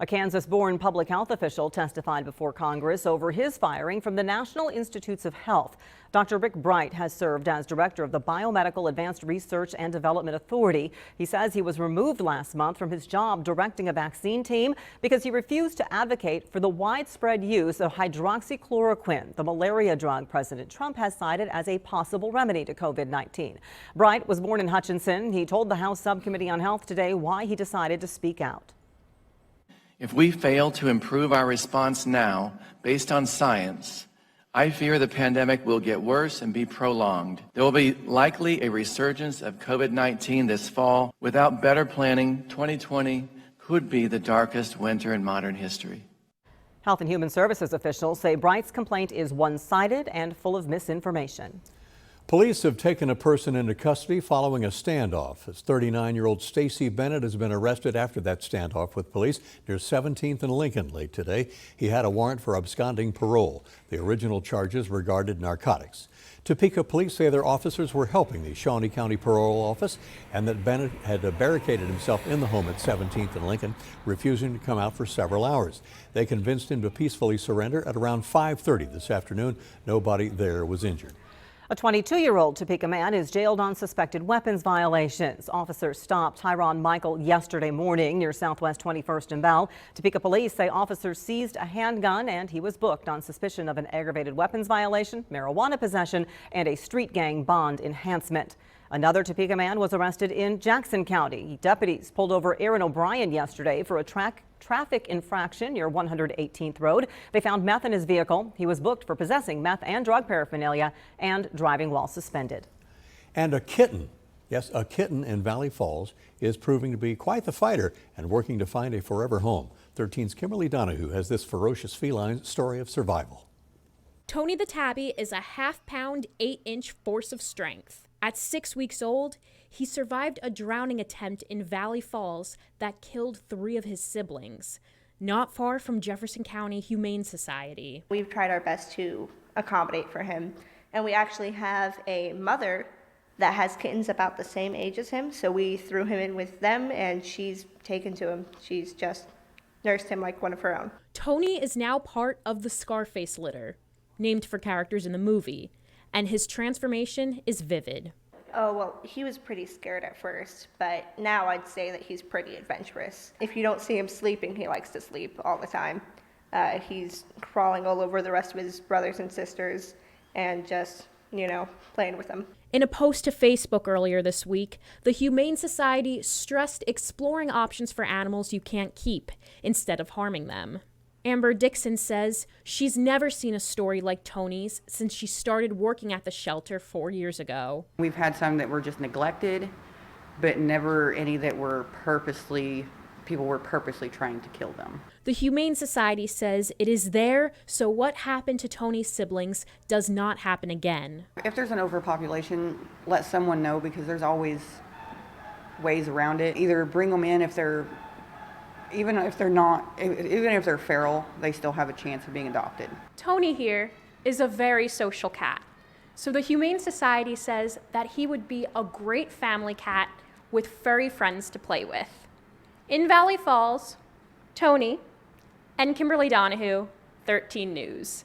A Kansas-born public health official testified before Congress over his firing from the National Institutes of Health. Dr. Rick Bright has served as director of the Biomedical Advanced Research and Development Authority. He says he was removed last month from his job directing a vaccine team because he refused to advocate for the widespread use of hydroxychloroquine, the malaria drug President Trump has cited as a possible remedy to COVID-19. Bright was born in Hutchinson. He told the House Subcommittee on Health today why he decided to speak out. If we fail to improve our response now, based on science, I fear the pandemic will get worse and be prolonged. There will be likely a resurgence of COVID-19 this fall. Without better planning, 2020 could be the darkest winter in modern history. Health and Human Services officials say Bright's complaint is one-sided and full of misinformation. Police have taken a person into custody following a standoff. As 39-year-old Stacy Bennett has been arrested after that standoff with police near 17th and Lincoln late today. He had a warrant for absconding parole. The original charges regarded narcotics. Topeka police say their officers were helping the Shawnee County Parole Office and that Bennett had barricaded himself in the home at 17th and Lincoln, refusing to come out for several hours. They convinced him to peacefully surrender at around 5:30 this afternoon. Nobody there was injured. A 22-year-old Topeka man is jailed on suspected weapons violations. Officers stopped Tyron Michael yesterday morning near Southwest 21st and Bell. Topeka police say officers seized a handgun and he was booked on suspicion of an aggravated weapons violation, marijuana possession, and a street gang bond enhancement. Another Topeka man was arrested in Jackson County. Deputies pulled over Aaron O'Brien yesterday for a traffic infraction near 118th Road. They found meth in his vehicle. He was booked for possessing meth and drug paraphernalia and driving while suspended. And a kitten, yes, a kitten in Valley Falls is proving to be quite the fighter and working to find a forever home. 13's Kimberly Donahue has this ferocious feline story of survival. Tony the Tabby is a half-pound, 8-inch force of strength. At 6 weeks old, he survived a drowning attempt in Valley Falls that killed 3 of his siblings, not far from Jefferson County Humane Society. We've tried our best to accommodate for him, and we actually have a mother that has kittens about the same age as him, so we threw him in with them, and she's taken to him. She's just nursed him like one of her own. Tony is now part of the Scarface litter, named for characters in the movie, and his transformation is vivid. Oh, well, he was pretty scared at first, but now I'd say that he's pretty adventurous. If you don't see him sleeping, he likes to sleep all the time. He's crawling all over the rest of his brothers and sisters and just, playing with them. In a post to Facebook earlier this week, the Humane Society stressed exploring options for animals you can't keep instead of harming them. Amber Dixon says she's never seen a story like Tony's since she started working at the shelter 4 years ago. We've had some that were just neglected, but never any that were people were purposely trying to kill them. The Humane Society says it is there so what happened to Tony's siblings does not happen again. If there's an overpopulation, let someone know, because there's always ways around it. Either bring them in even if they're feral, they still have a chance of being adopted. Tony here is a very social cat. So the Humane Society says that he would be a great family cat with furry friends to play with. In Valley Falls, Tony and Kimberly Donahue, 13 News.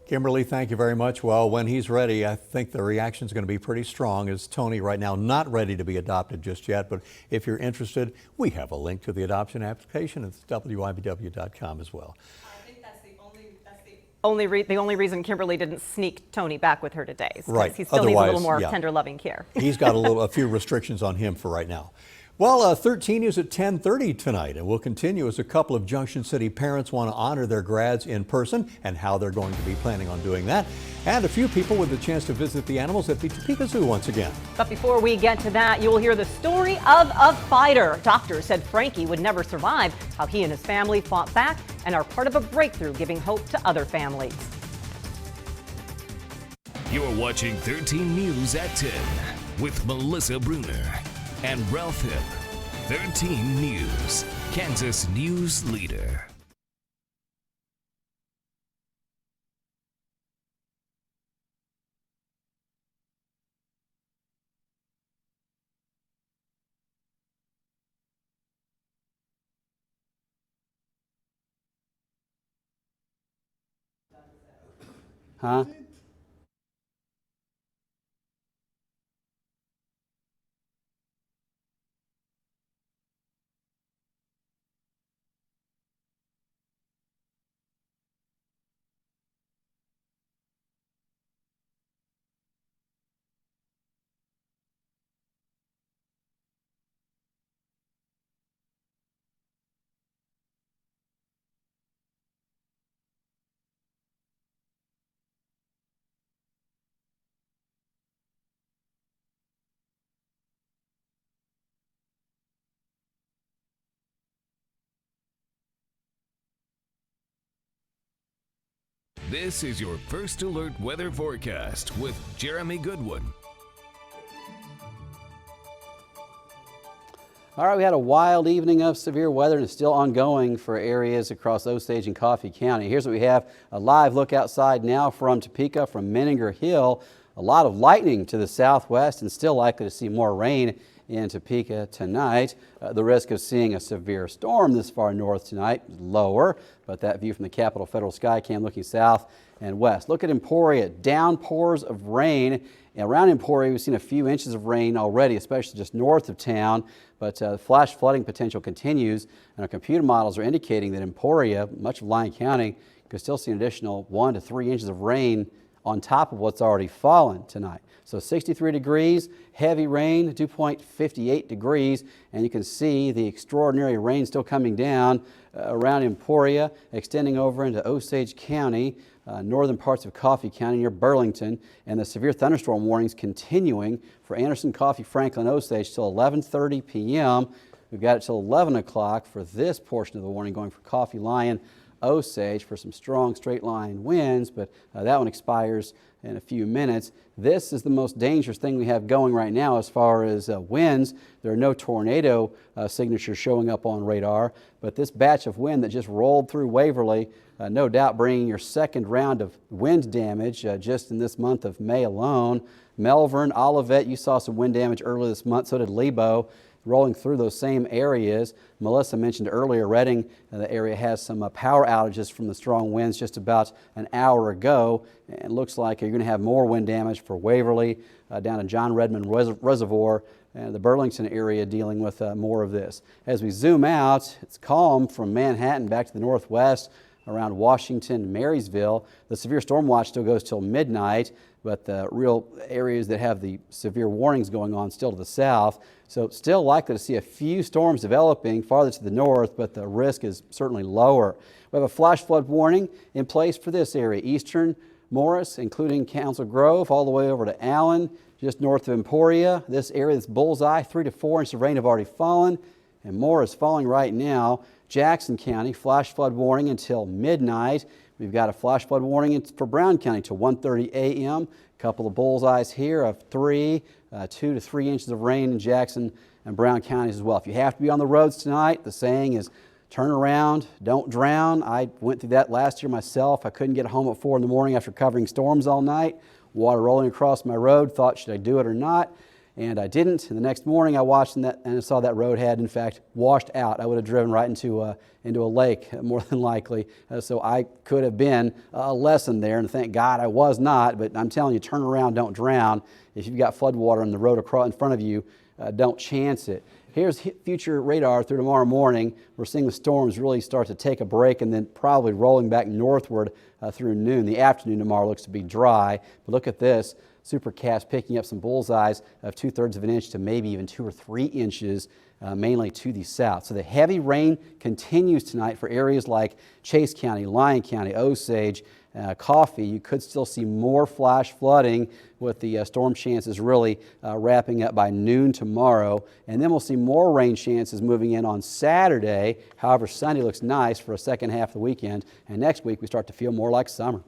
Kimberly, thank you very much. Well, when he's ready, I think the reaction is going to be pretty strong, as Tony right now not ready to be adopted just yet. But if you're interested, we have a link to the adoption application at WIBW.com as well. I think that's the only reason Kimberly didn't sneak Tony back with her today. Right. He still needs a little Otherwise, more yeah. tender, loving care. He's got a few restrictions on him for right now. Well, 13 is at 10:30 tonight, and we'll continue as a couple of Junction City parents want to honor their grads in person and how they're going to be planning on doing that. And a few people with the chance to visit the animals at the Topeka Zoo once again. But before we get to that, you will hear the story of a fighter. Doctors said Frankie would never survive, how he and his family fought back and are part of a breakthrough giving hope to other families. You're watching 13 News at 10 with Melissa Bruner and Ralph Hipp. 13 News, Kansas News Leader. Huh? This is your First Alert weather forecast with Jeremy Goodwin. All right, we had a wild evening of severe weather and it's still ongoing for areas across Osage and Coffee County. Here's what we have, a live look outside now from Topeka, from Menninger Hill. A lot of lightning to the southwest and still likely to see more rain in Topeka tonight. The risk of seeing a severe storm this far north tonight is lower, but that view from the Capitol Federal Skycam looking south and west. Look at Emporia, downpours of rain. Around Emporia, we've seen a few inches of rain already, especially just north of town, but flash flooding potential continues, and our computer models are indicating that Emporia, much of Lyon County, could still see an additional 1 to 3 inches of rain on top of what's already fallen tonight. So 63 degrees, heavy rain, dew point 58 degrees, and you can see the extraordinary rain still coming down around Emporia, extending over into Osage County, northern parts of Coffee County near Burlington, and the severe thunderstorm warnings continuing for Anderson, Coffee, Franklin, Osage till 11:30 p.m. We've got it till 11 o'clock for this portion of the warning going for Coffee, Lyon, Osage for some strong straight line winds, but that one expires in a few minutes. This is the most dangerous thing we have going right now as far as winds. There are no tornado signatures showing up on radar, but this batch of wind that just rolled through Waverly, no doubt bringing your second round of wind damage just in this month of May alone. Melbourne, Olivet, you saw some wind damage earlier this month, so did Lebo, rolling through those same areas. Melissa mentioned earlier, Reading, the area has some power outages from the strong winds just about an hour ago. And it looks like you're going to have more wind damage for Waverly, down to John Redmond Reservoir, and the Burlington area dealing with more of this. As we zoom out, it's calm from Manhattan back to the northwest. around Washington, Marysville. The severe storm watch still goes till midnight, but the real areas that have the severe warnings going on still to the south. So still likely to see a few storms developing farther to the north, but the risk is certainly lower. We have a flash flood warning in place for this area, eastern Morris, including Council Grove, all the way over to Allen, just north of Emporia. This area, this bullseye, 3 to 4 inches of rain have already fallen, and more is falling right now. Jackson County, flash flood warning until midnight. We've got a flash flood warning for Brown County till 1:30 a.m. A couple of bullseyes here of 2 to 3 inches of rain in Jackson and Brown counties as well. If you have to be on the roads tonight, the saying is turn around, don't drown. I went through that last year myself. I couldn't get home at 4 in the morning after covering storms all night. Water rolling across my road, thought should I do it or not? And I didn't. And the next morning I watched that and I saw that road had in fact washed out. I would have driven right into a lake more than likely. So I could have been a lesson there, and thank God I was not. But I'm telling you, turn around, don't drown. If you've got flood water on the road across in front of you, don't chance it. Here's future radar through tomorrow morning. We're seeing the storms really start to take a break and then probably rolling back northward through noon. The afternoon tomorrow looks to be dry, but look at this. Supercast picking up some bullseyes of 2/3 of an inch to maybe even 2 or 3 inches, mainly to the south. So the heavy rain continues tonight for areas like Chase County, Lyon County, Osage, Coffee. You could still see more flash flooding with the storm chances really wrapping up by noon tomorrow. And then we'll see more rain chances moving in on Saturday. However, Sunday looks nice for a second half of the weekend. And next week we start to feel more like summer.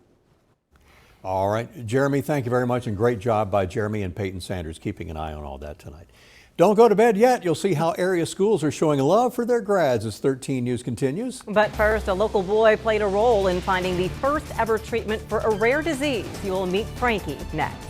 All right, Jeremy, thank you very much, and great job by Jeremy and Peyton Sanders keeping an eye on all that tonight. Don't go to bed yet. You'll see how area schools are showing love for their grads as 13 News continues. But first, a local boy played a role in finding the first ever treatment for a rare disease. You'll meet Frankie next.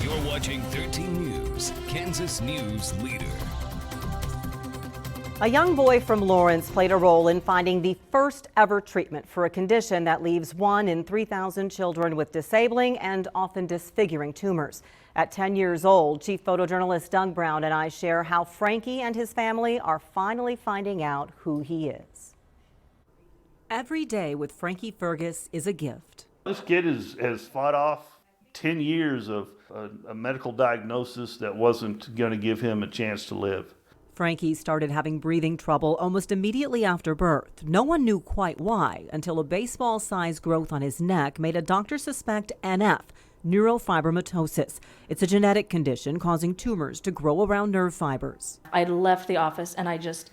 You're watching 13 News, Kansas News Leader. A young boy from Lawrence played a role in finding the first ever treatment for a condition that leaves 1 in 3,000 children with disabling and often disfiguring tumors. At 10 years old, Chief Photojournalist Doug Brown and I share how Frankie and his family are finally finding out who he is. Every day with Frankie Fergus is a gift. This kid has fought off 10 years of a medical diagnosis that wasn't going to give him a chance to live. Frankie started having breathing trouble almost immediately after birth. No one knew quite why until a baseball-sized growth on his neck made a doctor suspect NF, neurofibromatosis. It's a genetic condition causing tumors to grow around nerve fibers. I left the office and I collapsed.